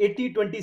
80-20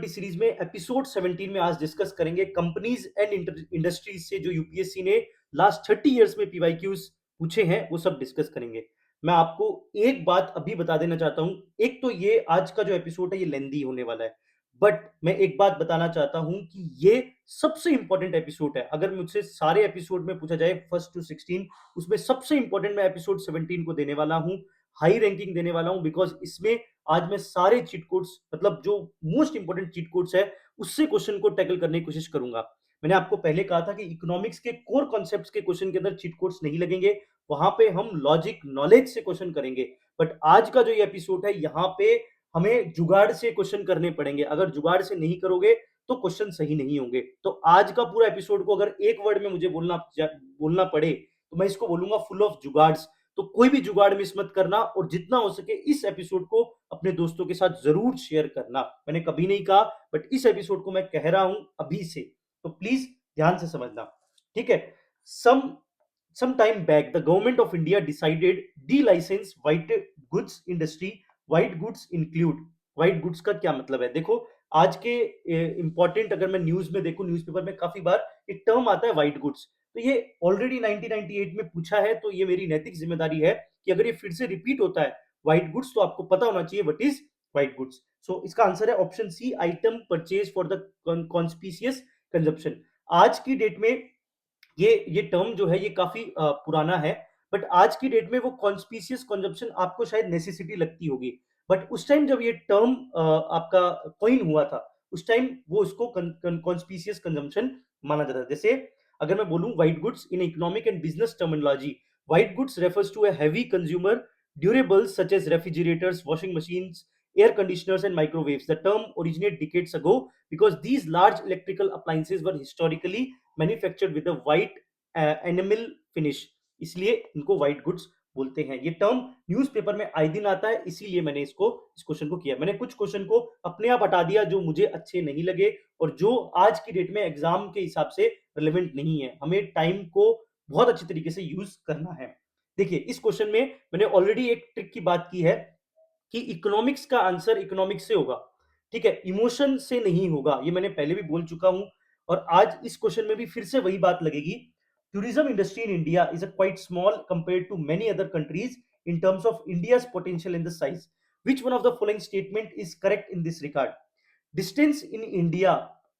series में episode 17 में आज डिस्कस करेंगे कंपनीज एंड इंडस्ट्रीज से जो यूपीएससी ने लास्ट 30 इयर्स में पीवाईक्यूज पूछे हैं, वो सब डिस्कस करेंगे। मैं आपको एक बात अभी बता देना चाहता हूं। एक तो ये आज का जो एपिसोड है ये लेंदी होने वाला है, बट मैं एक बात बताना चाहता हूं कि ये सबसे इंपॉर्टेंट एपिसोड है। अगर मुझसे सारे एपिसोड में पूछा जाए फर्स्ट टू 16, उसमें सबसे इंपॉर्टेंट मैं एपिसोड 17 को देने वाला हूं, हाई रैंकिंग देने वाला हूं, बिकॉज इसमें आज मैं सारे चीट कोड्स, मतलब जो मोस्ट इंपोर्टेंट चीट कोड्स है, उससे क्वेश्चन को टैकल करने की कोशिश करूंगा। मैंने आपको पहले कहा था कि इकोनॉमिक्स के कोर कॉन्सेप्ट्स के क्वेश्चन के अंदर चीट कोड्स नहीं लगेंगे, वहां पे हम लॉजिक नॉलेज से क्वेश्चन करेंगे। बट आज का जो ये एपिसोड है, यहाँ पे हमें जुगाड़ से क्वेश्चन करने पड़ेंगे। अगर जुगाड़ से नहीं करोगे तो क्वेश्चन सही नहीं होंगे। तो आज का पूरा एपिसोड को अगर एक वर्ड में मुझे बोलना पड़े तो मैं इसको बोलूंगा फुल ऑफ जुगाड्स। तो कोई भी जुगाड़ मिस मत करना, और जितना हो सके इस एपिसोड को अपने दोस्तों के साथ जरूर शेयर करना। मैंने कभी नहीं कहा, बट इस एपिसोड को मैं कह रहा हूं अभी से, तो प्लीज ध्यान से समझना। ठीक है। सम some time back, the government of India decided de-license white goods industry. White goods include, white goods का क्या मतलब है? देखो, आज के इंपॉर्टेंट, अगर मैं न्यूज में देखूं, न्यूज़पेपर में काफी बार एक टर्म आता है व्हाइट गुड्स। तो ये ऑलरेडी 1998 में पूछा है, तो ये मेरी नैतिक जिम्मेदारी है कि अगर ये फिर से रिपीट होता है व्हाइट गुड्स, तो आपको पता होना चाहिए what is white goods. So इसका आंसर है option C, item purchase for the conspicuous consumption. आज की डेट में ये टर्म जो है ये काफी पुराना है, बट आज की डेट में वो कॉन्स्पिशियस कंजप्शन आपको शायद नेसेसिटी लगती होगी। बट उस टाइम जब ये टर्म आपका कॉइन हुआ था, उस टाइम वो उसको कॉन्स्पिशियस कंजम्पशन माना जाता था। जैसे अगर मैं बोलूं white goods in economic and business terminology, white goods refers to a heavy consumer durables such as refrigerators, washing machines, air conditioners and microwaves. The term originated decades ago because these large electrical appliances were historically manufactured with white animal finish, इसलिए इनको white goods बोलते हैं। ये term newspaper में आए दिन आता है, इसीलिए मैंने इस क्वेश्चन को किया। मैंने कुछ क्वेश्चन को अपने आप हटा दिया जो मुझे अच्छे नहीं लगे और जो आज की डेट में एग्जाम के हिसाब से रिलेवेंट नहीं है। हमें टाइम को बहुत अच्छी तरीके से यूज करना है। देखिए, इस क्वेश्चन में मैंने ऑलरेडी एक ट्रिक की बात की है कि इकोनॉमिक्स का आंसर इकोनॉमिक्स से होगा। ठीक है, इमोशन से नहीं होगा, ये मैंने पहले भी बोल चुका हूं, और आज इस क्वेश्चन में भी फिर से वही बात लगेगी। Tourism industry in India is a quite small compared to many other countries in terms of India's potential in the size. Which one of the following statement is correct in this regard? Distance in India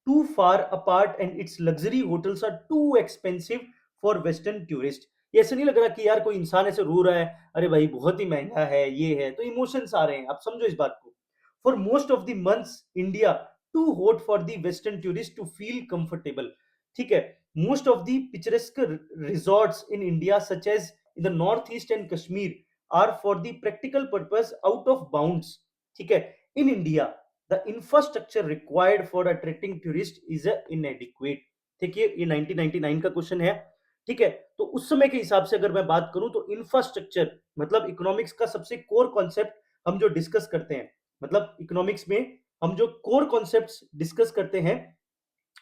too far apart and its luxury hotels are too expensive for Western tourists. ये ऐसे नहीं लग रहा कि यार कोई इंसान ऐसे रो रहा है, अरे भाई बहुत ही महंगा है, ये है, तो इमोशंस आ रहे हैं। आप समझो इस बात को। For most of the months India too hot for the western tourist to feel comfortable. ठीक है। Most of the picturesque resorts in India such as in the north east and Kashmir are for the practical purpose out of bounds. ठीक है। In India the infrastructure required for attracting tourists is inadequate। ठीक है, ये 1999 का question है। ठीक है, तो उस समय के हिसाब से अगर मैं बात करूं तो इंफ्रास्ट्रक्चर मतलब इकोनॉमिक्स का सबसे कोर कॉन्सेप्ट हम जो डिस्कस करते हैं, मतलब इकोनॉमिक्स में हम जो कोर कॉन्सेप्ट्स डिस्कस करते हैं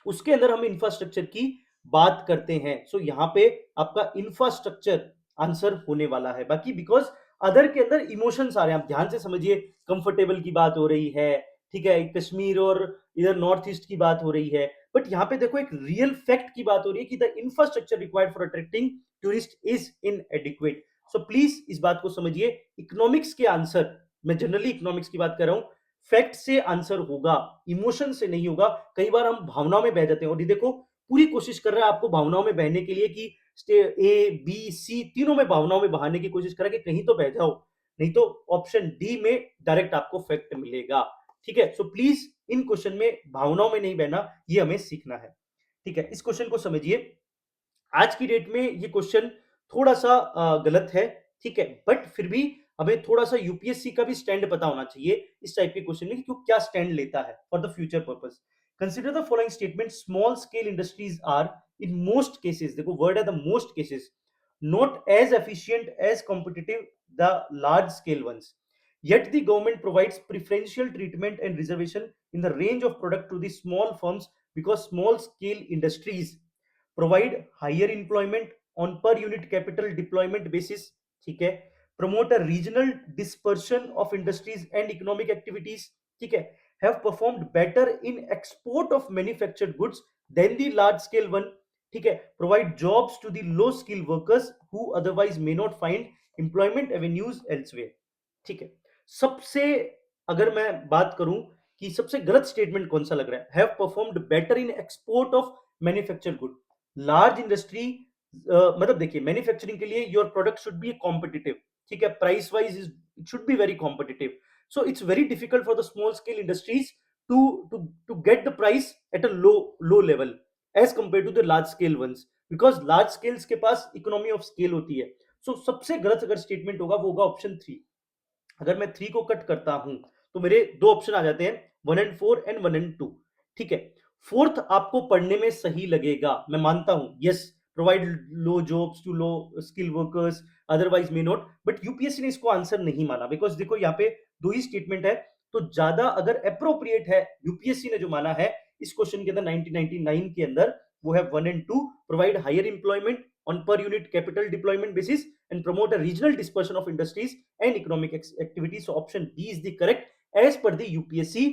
उसके अंदर हम इंफ्रास्ट्रक्चर की बात करते हैं। सो यहाँ पे आपका इंफ्रास्ट्रक्चर आंसर होने वाला है। बाकी बिकॉज अदर के अंदर इमोशंस आ रहे हैं, आप ध्यान से समझिए। कंफर्टेबल की बात हो रही है, ठीक है, कश्मीर और इधर नॉर्थ ईस्ट की बात हो रही है, बट यहाँ पे देखो एक रियल फैक्ट की बात हो रही है कि the infrastructure required for attracting tourist is in adequate. So please इस बात को समझिए, इकोनॉमिक्स के आंसर, मैं जनरली इकोनॉमिक्स की बात कर रहा हूं, फैक्ट से आंसर होगा, इमोशन से नहीं होगा। कई बार हम भावनाओं में बह जाते हैं, और ये देखो पूरी कोशिश कर रहा है आपको भावनाओं में बहने के लिए कि ए बी सी तीनों में भावनाओं में बहाने की कोशिश कर रहा है कि कहीं तो बह जाओ, नहीं तो ऑप्शन डी में डायरेक्ट आपको फैक्ट मिलेगा। ठीक है, सो प्लीज इन क्वेश्चन में भावनाओं में नहीं बहना, ये हमें सीखना है। ठीक है, इस क्वेश्चन को समझिए। आज की डेट में ये क्वेश्चन थोड़ा सा गलत है, ठीक है, बट फिर भी हमें थोड़ा सा यूपीएससी का भी स्टैंड पता होना चाहिए इस टाइप के क्वेश्चन में कि क्यों क्या स्टैंड लेता है for the future purpose. Consider the following statement, small scale industries are in most cases, देखो वर्ड है the most cases, not as efficient as competitive the large scale ones, yet the government provides preferential treatment and reservation in the range of product to the small firms because small scale industries provide higher employment on per unit capital deployment basis। ठीक है, promote a regional dispersion of industries and economic activities, ठीक है, have performed better in export of manufactured goods than the large scale one, ठीक है, provide jobs to the low skill workers who otherwise may not find employment avenues elsewhere, ठीक है। सबसे, अगर मैं बात करूं कि सबसे गलत स्टेटमेंट कौन सा लग रहा है, have performed better in export of manufactured good, large industry, मतलब देखिए मैन्युफैक्चरिंग के लिए your product should be competitive, ठीक है, price wise it should be very competitive, so it's very difficult for the small scale industries to to get the price at a low level as compared to the large scale ones, because large scales के पास economy of scale होती है। so सबसे गलत अगर statement होगा वो होगा option three. अगर मैं थ्री को कट करता हूं तो मेरे दो ऑप्शन आ जाते हैं, 1 and 4 एंड 1 and 2, ठीक है। फोर्थ आपको पढ़ने में सही लगेगा, मैं मानता हूं, yes, provide low jobs to low skill workers otherwise may not, but UPSC ने इसको आंसर नहीं माना, बिकॉज देखो यहाँ पे दो ही स्टेटमेंट है, तो ज्यादा अगर अप्रोप्रिएट है यूपीएससी ने जो माना है इस क्वेश्चन के अंदर 1999 के अंदर, वो है 1 and 2, provide higher employment on per unit capital deployment basis and promote a regional dispersion of industries and economic activities. So option B is the correct as per the UPSC।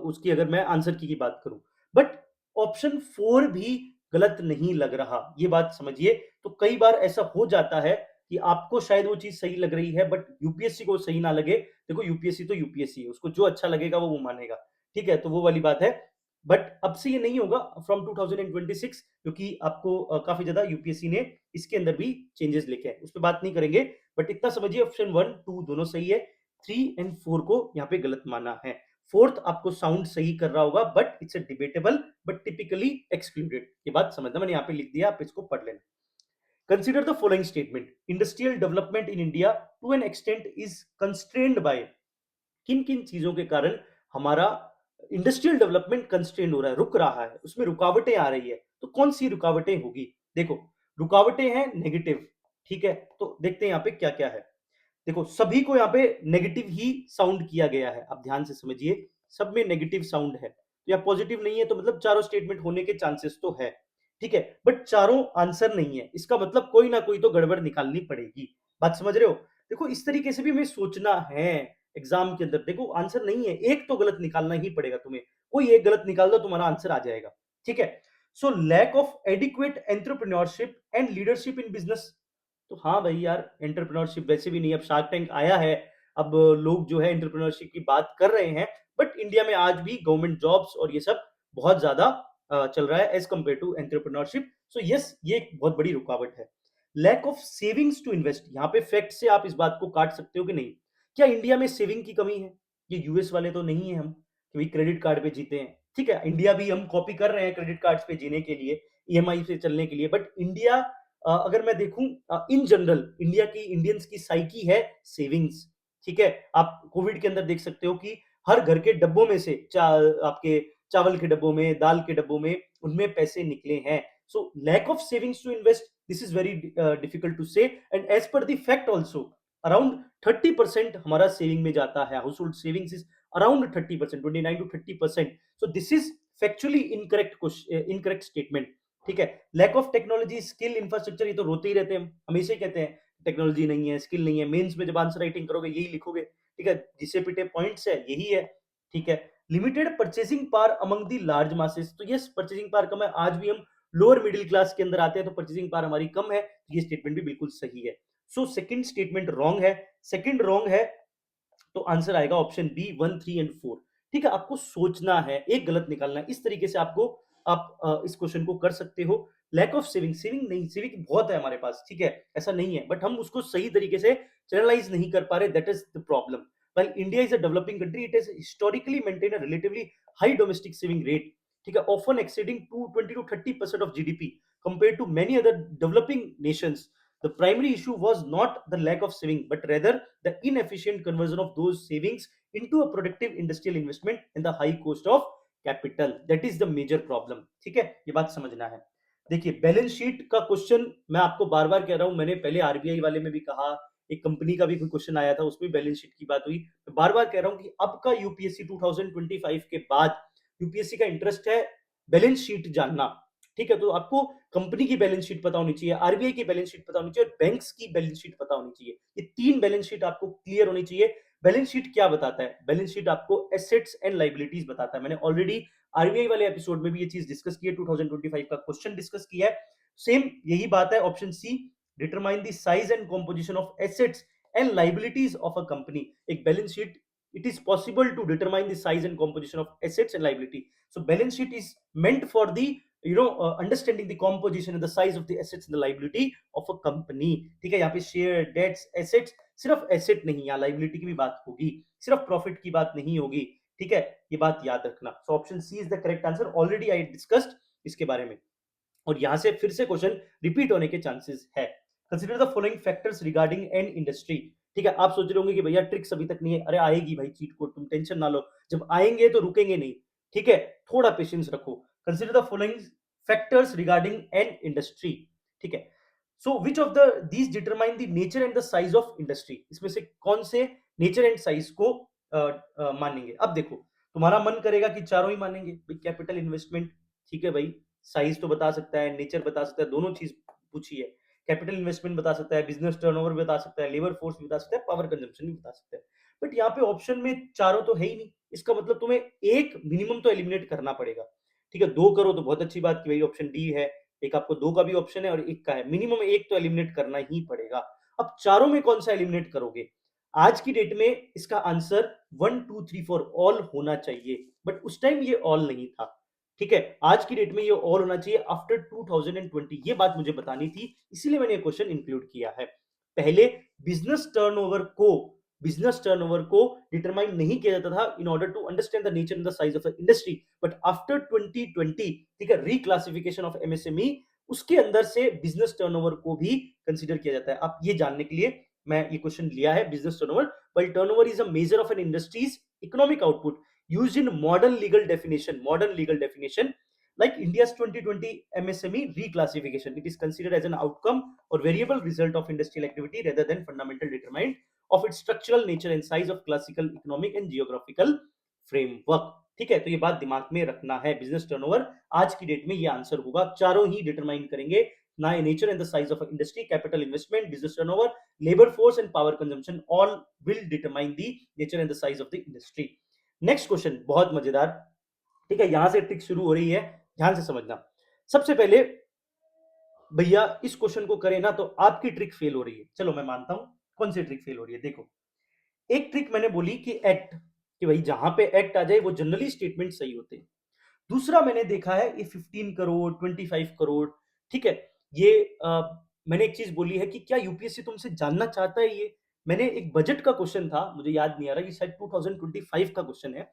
उसकी अगर मैं answer की बात करूं, but option four भी गलत नहीं लग रहा, ये बात समझिए। तो कई बार ऐसा हो जाता है कि आपको शायद वो चीज सही लग रही है बट यूपीएससी को सही ना लगे। देखो यूपीएससी तो यूपीएससी है, उसको जो अच्छा लगेगा वो मानेगा, ठीक है, तो वो वाली बात है। बट अब से ये नहीं होगा फ्रॉम 2026, क्योंकि आपको काफी ज्यादा यूपीएससी ने इसके अंदर भी चेंजेस लेके आए, उस पर बात नहीं करेंगे। बट इतना समझिए ऑप्शन 1 2 दोनों सही है, 3 and 4 को यहाँ पे गलत माना है। फोर्थ आपको साउंड सही कर रहा होगा but it's a debatable but typically excluded, ये बात समझना, मैंने यहाँ पे लिख दिया, आप इसको पढ़ लेना। Consider the following statement, industrial development in India to an extent is constrained by, किन किन चीजों के कारण हमारा इंडस्ट्रियल डेवलपमेंट कंस्ट्रेंड हो रहा है, रुक रहा है, उसमें रुकावटें आ रही है, तो कौन सी रुकावटें होगी। देखो रुकावटें हैं नेगेटिव, ठीक है, तो देखते हैं यहाँ पे क्या क्या है। देखो सभी को यहाँ पे नेगेटिव ही साउंड किया गया है, आप ध्यान से समझिए, सब में नेगेटिव साउंड है, तो या पॉजिटिव नहीं है, तो मतलब चारों स्टेटमेंट होने के चांसेस तो है, ठीक है, बट चारों आंसर नहीं है, इसका मतलब कोई ना कोई तो गड़बड़ निकालनी पड़ेगी, बात समझ रहे हो। देखो इस तरीके से भी हमें सोचना है एग्जाम के अंदर, देखो आंसर नहीं है, एक तो गलत निकालना ही पड़ेगा तुम्हें, कोई एक गलत निकाल दो तुम्हारा आंसर आ जाएगा, ठीक है। So lack of adequate entrepreneurship and leadership in business, तो हाँ भाई यार, एंटरप्रेन्योरशिप वैसे भी नहीं, अब शार्क टैंक आया है, अब लोग जो है एंटरप्रेन्योरशिप की बात कर रहे हैं, बट इंडिया में आज भी गवर्नमेंट जॉब्स और ये सब बहुत ज्यादा चल रहा है as compare to entrepreneurship, so yes ये एक बहुत बड़ी रुकावट है। Lack of savings to invest, यहाँ पे फैक्ट से आप इस बात को काट सकते हो कि नहीं, क्या इंडिया में सेविंग की कमी है, ये यूएस वाले तो नहीं है हम कि भाई क्रेडिट कार्ड पे जीते हैं, ठीक है, इंडिया भी हम कॉपी कर रहे हैं क्रेडिट कार्ड्स पे जीने के लिए, ईएमआई से चलने के लिए, बट इंडिया अगर मैं देखूं इन जनरल इंडिया की, इंडियंस की साइकी है सेविंग्स, ठीक है। आप कोविड के अंदर देख सकते हो कि हर घर के डब्बों में से आपके चावल के डब्बों में, दाल के डब्बों में, उनमें पैसे निकले हैं। So lack of savings to invest, this is very difficult to say, and as per the fact also around 30% हमारा सेविंग में जाता है, household savings is around 30%, 29 to 30%, so this is factually incorrect statement, ठीक है। Lack of technology skill infrastructure, ये तो रोते ही रहते हैं, हमेशा ही कहते हैं टेक्नोलॉजी नहीं है, स्किल नहीं है, मेंस में जब आंसर राइटिंग करोगे यही लिखोगे, ठीक है, जिसे पिटे पॉइंट्स है यही है, ठीक है। Limited purchasing power among the large masses, तो यस परचेसिंग पावर कम है, आज भी हम लोअर मिडिल क्लास के अंदर आते हैं तो परचेसिंग पावर हमारी कम है, ये स्टेटमेंट भी बिल्कुल सही है। सो सेकंड स्टेटमेंट रॉन्ग है, सेकंड रॉन्ग है, तो आंसर आएगा ऑप्शन बी 1 3 and 4, ठीक है। आपको सोचना है, एक गलत निकालना है, इस तरीके से आपको आप इस क्वेश्चन को कर सकते हो। लैक ऑफ सेविंग, सेविंग नहीं, सेविंग बहुत है हमारे पास, ठीक है, ऐसा नहीं है, बट हम उसको सही तरीके से चैनलाइज नहीं कर पा रहे, that is the problem. While India is a developing country, it has historically maintained a relatively high domestic saving rate, ठीक है, often exceeding 20 to 30% of GDP compared to many other developing nations. The primary issue was not the lack of saving, but rather the inefficient conversion of those savings into a productive industrial investment and the high cost of capital. That is the major problem. ठीक है, ये बात समझना है। देखिए balance sheet का question मैं आपको बार बार कह रहा हूं, मैंने पहले आरबीआई वाले में भी कहा, एक कंपनी का भी कोई क्वेश्चन आया था उसमें बैलेंस शीट की बात हुई, मैं बार बार कह रहा हूं कि अब का यूपीएससी 2025 के बाद यूपीएससी का इंटरेस्ट है बैलेंस शीट जानना, ठीक है, तो आपको कंपनी की बैलेंस शीट पता होनी चाहिए, आरबीआई की बैलेंस शीट पता होनी चाहिए और बैंक्स की बैलेंस शीट पता होनी चाहिए, ये तीन बैलेंस शीट आपको क्लियर होनी चाहिए। बैलेंस शीट क्या बताता है? बैलेंस शीट आपको एसेट्स एंड लायबिलिटीज बताता है। मैंने ऑलरेडी आरबीआई वाले एपिसोड में भी ये चीज डिस्कस की है, 2025 का क्वेश्चन डिस्कस किया है। सेम यही बात है। Option C, determine the size and composition of assets and liabilities of a company. एक balance sheet, it is possible to determine the size and composition of assets and liability. So balance sheet is meant for the understanding the composition and the size of the assets and the liability of a company. ठीक है, यहाँ पे share, dates, assets, सिर्फ asset नहीं, यहाँ liability की भी बात होगी, सिर्फ प्रॉफिट की बात नहीं होगी। ठीक है, ये बात याद रखना। So option C is the correct answer. Already I discussed इसके बारे में, और यहां से फिर से क्वेश्चन रिपीट होने के चांसेस है। Consider the following factors regarding an industry. ठीक है, आप सोच रहे होंगे कि भैया ट्रिक्स अभी तक नहीं है। अरे आएगी भाई चीट कोड, तुम टेंशन ना लो, जब आएंगे तो रुकेंगे नहीं। ठीक है, थोड़ा पेशेंस रखो। Consider the following factors regarding an industry. ठीक है, so which of the these determine the nature and the size of industry. इसमें से कौन से नेचर एंड साइज को मानेंगे? अब देखो, तुम्हारा मन करेगा कि चारों ही मानेंगे। कैपिटल इन्वेस्टमेंट, ठीक है भाई, साइज तो बता सकता है, नेचर बता सकता है, दोनों चीज पूछी है। कैपिटल इन्वेस्टमेंट बता सकता है, बिजनेस टर्नओवर बता सकता है, लेबर फोर्स भी बता सकता है, पावर कंजम्पशन भी बता सकता है। बट यहाँ पे ऑप्शन में चारों तो है ही नहीं। इसका मतलब तुम्हें एक मिनिमम तो एलिमिनेट करना पड़ेगा। ठीक है, दो करो तो बहुत अच्छी बात की भाई ऑप्शन डी है। एक आपको दो का भी ऑप्शन है और एक का है, मिनिमम एक तो एलिमिनेट करना ही पड़ेगा। अब चारों में कौन सा एलिमिनेट करोगे? आज की डेट में इसका आंसर 1 2 3 4 ऑल होना चाहिए, बट उस टाइम ये ऑल नहीं था। ठीक है, आज की डेट में ये ऑल होना चाहिए आफ्टर 2020। ये बात मुझे बतानी थी, इसीलिए मैंने ये क्वेश्चन इंक्लूड किया है। पहले बिजनेस टर्नओवर को बिजनेस टर्नओवर को डिटरमाइन नहीं किया जाता था in order to understand the nature and the size of the industry, but after 2020, ठीक है, रिक्लासिफिकेशन ऑफ एमएसएमई, उसके अंदर से बिजनेस टर्नओवर को भी कंसीडर किया जाता है। आप ये जानने के लिए मैं ये क्वेश्चन लिया है, business turnover. But turnover is a major of an industry's economic output used in modern legal definition like India's 2020 MSME reclassification. It is considered as an outcome or variable result of industrial activity rather than fundamental determinant of its structural nature and size of classical economic and geographical framework. ठीक है, तो ये बात दिमाग में रखना है। Business turnover आज की डेट में ये आंसर होगा, चारों ही डिटरमाइन करेंगे ना, nature and the size of industry, capital investment, business turnover, labour force and power consumption, all will determine the nature and the size of the industry. Next question बहुत मजेदार। ठीक है, यहां से ट्रिक शुरू हो रही है, ध्यान से समझना। सबसे पहले भैया इस क्वेश्चन को करें ना तो आपकी ट्रिक फेल हो रही है। चलो मैं मानता हूं, कौन सी ट्रिक फेल हो रही है? देखो, एक ट्रिक मैंने बोली कि एक्ट, कि भाई जहां पे एक्ट आ जाए वो जनरली स्टेटमेंट सही होते हैं। दूसरा मैंने देखा है ये 15 करोड़, 25 करोड़। ठीक है, ये मैंने एक चीज बोली है कि क्या यूपीएससी तुमसे जानना चाहता है ये। मैंने एक बजट का क्वेश्चन था, मुझे याद नहीं आ रहा, ये शायद 2025 का क्वेश्चन है,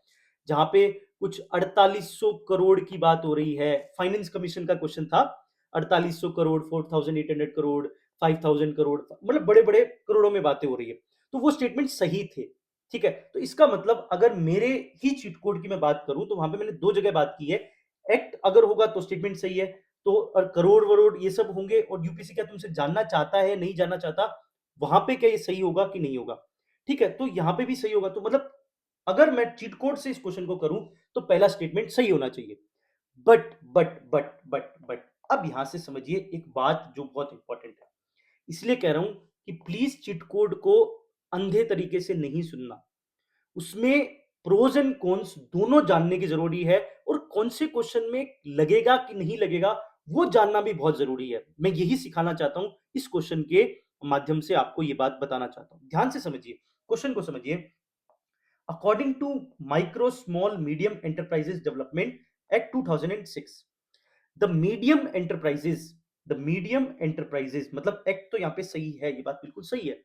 जहां पे कुछ 4800 करोड़ की बात हो रही है। फाइनेंस कमीशन का क्वेश्चन था, 4800 करोड़, 4800 करोड़, 5000 करोड़, मतलब बड़े बड़े करोड़ों में बातें हो रही है। तो वो स्टेटमेंट सही थे। ठीक है, तो इसका मतलब अगर मेरे ही चीट कोड की मैं बात करूं तो वहां पे मैंने दो जगह बात की है। एक्ट अगर होगा तो स्टेटमेंट सही है, तो और करोड़ वरोड़ ये सब होंगे, और यूपीसी क्या तुमसे जानना चाहता है नहीं जानना चाहता, वहां पे क्या ये सही होगा कि नहीं होगा? ठीक है, तो यहां पे भी सही होगा। तो मतलब अगर मैं चीट कोड से इस क्वेश्चन को करूं तो पहला स्टेटमेंट सही होना चाहिए। बट अब यहां से समझिए एक बात जो बहुत इंपॉर्टेंट है, इसलिए कह रहा हूं कि प्लीज चीट कोड को अंधे तरीके से नहीं सुनना। उसमें प्रोज एंड कॉन्स दोनों जानने की जरूरी है, और कौन से क्वेश्चन में लगेगा कि नहीं लगेगा वो जानना भी बहुत जरूरी है। मैं यही सिखाना चाहता हूं, इस क्वेश्चन के माध्यम से आपको ये बात बताना चाहता हूं। ध्यान से समझिए, क्वेश्चन को समझिए। According to micro small medium enterprises development act 2006, the medium enterprises, the medium enterprises मतलब एक्ट तो यहां पे सही है, ये बात बिल्कुल सही है।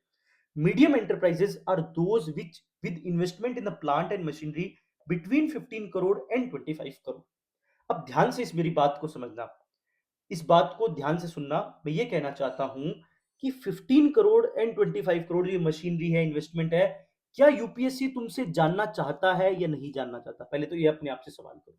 Medium enterprises are those which with investment in the plant and machinery between 15 crore and 25 crore. अब ध्यान से इस मेरी बात को समझना, इस बात को ध्यान से सुनना। मैं ये कहना चाहता हूं कि 15 करोड़ एंड 25 करोड़ ये मशीनरी है, इन्वेस्टमेंट है, क्या यूपीएससी तुमसे जानना चाहता है या नहीं जानना चाहता? पहले तो ये अपने आप से सवाल करो।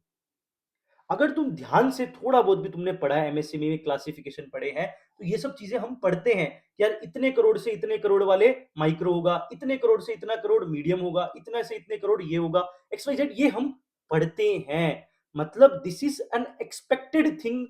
अगर तुम ध्यान से थोड़ा बहुत भी तुमने पढ़ा है, एमएसएमई में क्लासिफिकेशन पढ़े हैं, तो ये सब चीजें हम पढ़ते हैं कि यार इतने करोड़ से इतने करोड़ वाले माइक्रो होगा, इतने करोड़ से इतना करोड़ मीडियम होगा, इतना से इतने करोड़ ये होगा, एक्स वाई जेड, ये हम पढ़ते हैं। मतलब this is an expected thing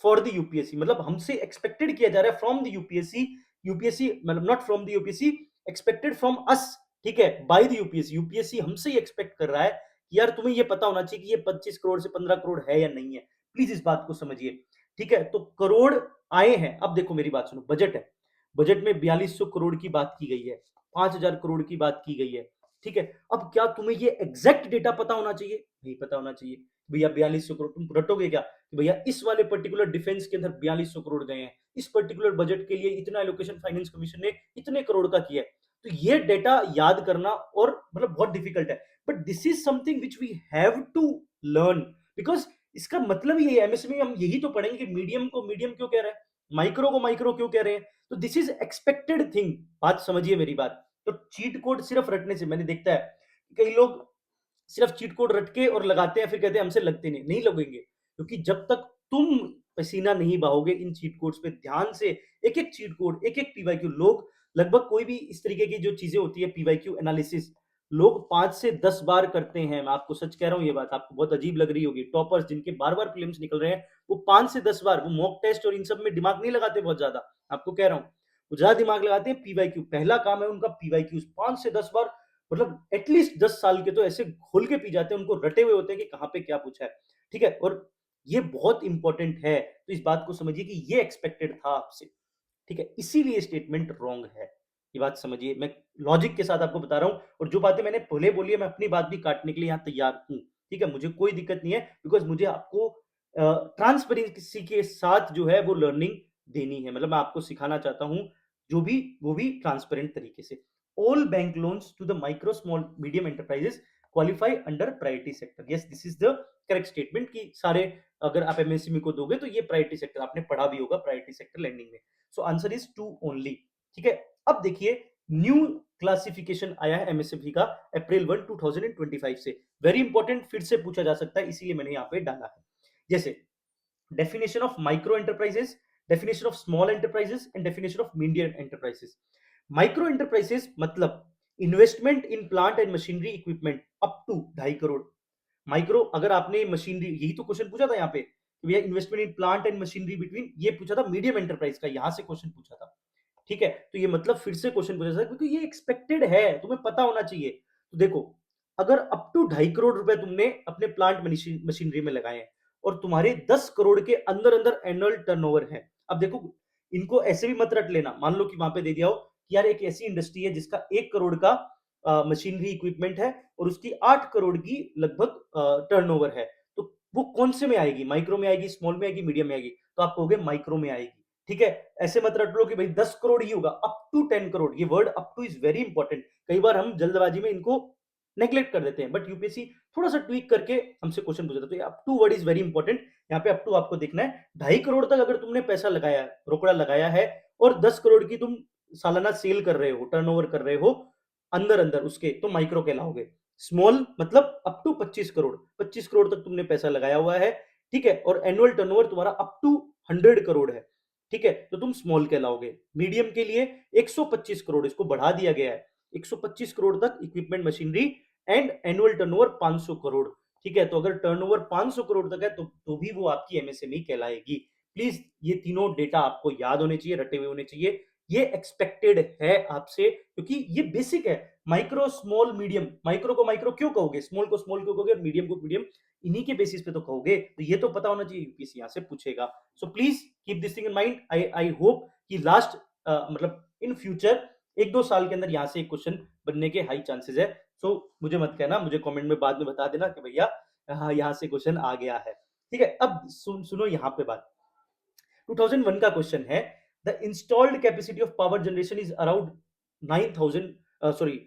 for the UPSC, मतलब हमसे एक्सपेक्टेड किया जा रहा है फ्रॉम द यूपीएससी, यूपीएससी मतलब not from the UPSC, expected from us ठीक है, बाय द यूपीएससी। यूपीएससी हमसे ही एक्सपेक्ट कर रहा है कि यार तुम्हें ये पता होना चाहिए कि ये 25 करोड़ से 15 करोड़ है या नहीं है। प्लीज इस बात को समझिए। ठीक है, तो करोड़ आए हैं। अब देखो मेरी बात सुनो, बजट है, बजट में 4200 करोड़ की बात की गई है, 5000 करोड़ की बात की गई है। ठीक है, अब क्या तुम्हें ये एग्जैक्ट डेटा पता होना चाहिए? नहीं पता होना चाहिए। भैया 4200 करोड़ तुम रटोगे क्या कि भैया इस वाले पर्टिकुलर डिफेंस के अंदर 4200 करोड़ गए हैं, इस पर्टिकुलर बजट के लिए इतना एलोकेशन फाइनेंस कमीशन ने इतने करोड़ का किया है? तो ये डेटा याद करना और मतलब बहुत डिफिकल्ट है, but this is something which we have to learn, because इसका मतलब ये एमएसएमई हम यही तो पढ़ेंगे कि मीडियम को मीडियम क्यों कह रहे हैं, माइक्रो को माइक्रो क्यों कह रहे हैं। तो दिस इज एक्सपेक्टेड थिंग। बात समझिए मेरी बात। तो चीट कोड सिर्फ रटने से, मैंने देखता है कई लोग सिर्फ चीट कोड रट के और लगाते हैं, फिर कहते हैं हमसे लगते नहीं, नहीं लगेंगे, क्योंकि जब तक तुम पसीना नहीं बहाओगे इन चीट कोड्स पे ध्यान से, एक एक चीट कोड, एक एक पीवाईक्यू, लोग लगभग कोई भी इस तरीके की जो चीजें होती है पीवाईक्यू एनालिसिस, लोग 5 से 10 बार करते हैं। मैं आपको सच कह रहा हूं, ये बात आपको बहुत अजीब लग रही होगी, टॉपर्स जिनके बार बार प्रीलिम्स निकल रहे हैं, वो 5 से 10 बार वो मॉक टेस्ट और इन सब में दिमाग नहीं लगाते बहुत ज्यादा, आपको कह रहा हूं, वो ज्यादा दिमाग लगाते हैं पीवाईक्यू, पहला काम है उनका पीवाईक्यू, 5 से 10 बार, मतलब एटलीस्ट 10 साल के तो ऐसे खोल के पी जाते हैं, उनको रटे हुए होते हैं कि कहां पे क्या पूछा है। ठीक है, और ये बहुत इंपॉर्टेंट है, तो इस बात को समझिए कि ये एक्सपेक्टेड था आपसे। ठीक है, इसीलिए स्टेटमेंट रॉन्ग है, ये बात समझिए। मैं लॉजिक के साथ आपको बता रहा हूं, और जो बातें मैंने पहले बोली है, मैं अपनी बात भी काटने के लिए यहां तैयार हूं। ठीक है, मुझे कोई दिक्कत नहीं है, बिकॉज मुझे आपको ट्रांसपेरेंसी के साथ जो है वो लर्निंग देनी है, मतलब मैं आपको सिखाना चाहता हूं जो भी, वो भी ट्रांसपेरेंट तरीके से। All bank loans to the micro small medium enterprises qualify under priority sector. Yes, this is the correct statement कि सारे, अगर आप एमएसएमई को दोगे तो ये प्रायोरिटी सेक्टर, आपने पढ़ा भी होगा प्रायोरिटी सेक्टर लैंडिंग में। सो आंसर इज 2 ओनली। ठीक है, अब देखिए न्यू क्लासिफिकेशन आया है एमएसएमई का अप्रैल 1 2025 से, वेरी इंपॉर्टेंट, फिर से पूछा जा सकता है, इसीलिए मैंने यहाँ पे डाला है। जैसे definition of micro enterprises, definition of small enterprises and definition of medium enterprises. Micro enterprises मतलब investment in plant and machinery equipment up to 2.5 crore. Micro, अगर आपने मशीनरी, यही तो क्वेश्चन पूछा था यहाँ पे कि भैया investment in plant and machinery between, ये पूछा था मीडियम एंटरप्राइज का, यहां से क्वेश्चन पूछा था। ठीक है, तो ये मतलब फिर से क्वेश्चन पूछा था क्योंकि ये एक्सपेक्टेड है, तुम्हें पता होना चाहिए। तो देखो, अगर अप टू 2.5 करोड़ रुपए तुमने अपने प्लांट मशीनरी में लगाए हैं और तुम्हारे 10 करोड़ के अंदर अंदर एनुअल टर्नओवर है, अब देखो इनको ऐसे भी मत रट लेना, मान लो कि वहां पे दे दिया हो कि यार एक ऐसी इंडस्ट्री है जिसका 1 करोड़ का मशीनरी इक्विपमेंट है और उसकी 8 करोड़ की लगभग टर्नओवर है, तो वो कौन से में आएगी, माइक्रो में आएगी, स्मॉल में आएगी, मीडियम में आएगी? तो आप कहोगे माइक्रो में आएगी। ठीक है, ऐसे मत रट लो कि भाई 10 करोड़ ही होगा, अप टू 10 करोड़, ये word up two is very important, कई बार हम जल्दबाजी में इनको नेग्लेक्ट कर देते हैं, बट यूपीएससी थोड़ा सा ट्वीक करके हमसे क्वेश्चन पूछा था, तो up to word is very important. यहाँ पे अप टू आपको देखना है, 2.5 करोड़ तक अगर तुमने पैसा लगाया है, रोकड़ा लगाया है, और 10 करोड़ की तुम सालाना सेल कर रहे हो, टर्नओवर कर रहे हो अंदर अंदर उसके, तो माइक्रो कहलाओगे। स्मॉल मतलब अप टू 25 करोड़, 25 करोड़ तक तुमने पैसा लगाया हुआ है, ठीक है, और एनुअल टर्नओवर तुम्हारा अप टू 100 करोड़ है, ठीक है, तो तुम स्मॉल कहलाओगे। मीडियम के लिए 125 करोड़, इसको बढ़ा दिया गया है, 125 करोड़ तक equipment machinery and annual turnover 500 crore. ठीक है, तो अगर टर्नओवर 500 करोड़ तक है तो भी वो आपकी एमएसएमई कहलाएगी। प्लीज ये तीनों डेटा आपको याद होने चाहिए, रटे हुए होने चाहिए, ये एक्सपेक्टेड है आपसे, क्योंकि ये बेसिक है। माइक्रो स्मॉल मीडियम, माइक्रो को माइक्रो क्यों कहोगे, स्मॉल को स्मॉल क्यों कहोगे, और मीडियम को मीडियम, इन्हीं के बेसिस पे तो कहोगे, तो ये तो पता होना चाहिए, यूपीएससी यहां से पूछेगा। So please keep this thing in mind. I hope कि लास्ट मतलब इन फ्यूचर 1-2 साल के अंदर यहां से एक क्वेश्चन बनने के हाई चांसेस है। सो मुझे मत कहना, मुझे कमेंट में बाद में बता देना कि भैया यहाँ से क्वेश्चन आ गया है। ठीक है, अब सुनो यहाँ पे बात, 2001 का क्वेश्चन है, the installed capacity of power generation is around 9000, sorry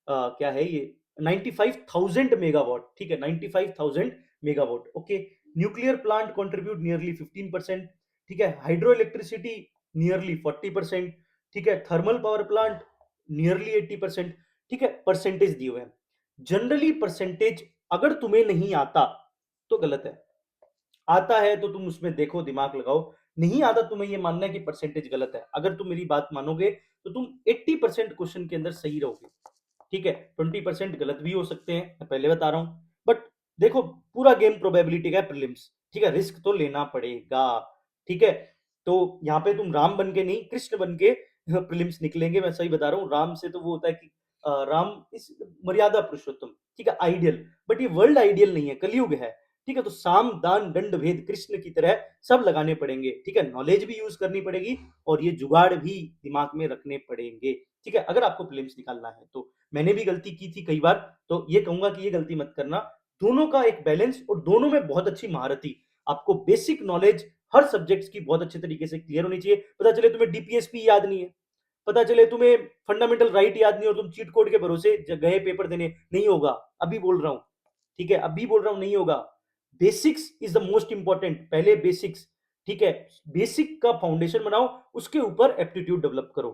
क्या है ये, 95,000 मेगावाट। ठीक है, 95,000 megawatt. Okay, nuclear plant contribute nearly 15%। ठीक है, हाइड्रो इलेक्ट्रिसिटी नियरली 40%। ठीक है, थर्मल पावर प्लांट नियरली 80%। ठीक है, परसेंटेज दिए हुए हैं। जनरली परसेंटेज अगर तुम्हें नहीं आता तो गलत है, आता है तो तुम उसमें देखो, दिमाग लगाओ, नहीं आता तुम्हें ये मानना है कि परसेंटेज गलत है, अगर तुम मेरी बात मानोगे तो तुम 80% क्वेश्चन के अंदर सही रहोगे। ठीक है, 20% गलत भी हो सकते हैं, मैं पहले बता रहा हूं, बट देखो पूरा गेम प्रोबेबिलिटी का है, प्रीलिम्स। ठीक है, रिस्क तो लेना पड़ेगा। ठीक है, तो यहाँ पे तुम राम बन के नहीं, कृष्ण बन के प्रीलिम्स निकलेंगे, मैं सही बता रहा हूँ। राम से तो वो होता है कि राम इस मर्यादा पुरुषोत्तम, ठीक है, आइडियल, बट ये वर्ल्ड आइडियल नहीं है, कलयुग है, ठीक है। तो साम दान दंड भेद कृष्ण की तरह सब लगाने पड़ेंगे, ठीक है, नॉलेज भी यूज करनी पड़ेगी और ये जुगाड़ भी दिमाग में रखने पड़ेंगे, ठीक है, अगर आपको प्रीलिम्स निकालना है तो। मैंने भी गलती की थी कई बार, तो ये कहूंगा कि ये गलती मत करना। दोनों का एक बैलेंस और दोनों में बहुत अच्छी महारती, आपको बेसिक नॉलेज हर सब्जेक्ट्स की बहुत अच्छे तरीके से क्लियर होनी चाहिए। पता चले तुम्हें डीपीएसपी याद नहीं है, पता चले तुम्हें फंडामेंटल राइट याद नहीं और तुम चीट कोड के भरोसे गए पेपर देने, नहीं होगा, अभी बोल रहा हूं, ठीक है, अभी बोल रहा हूं, नहीं होगा। Basics is the most important, पहले बेसिक्स, ठीक है, बेसिक का फाउंडेशन बनाओ, उसके ऊपर एप्टीट्यूड डेवलप करो,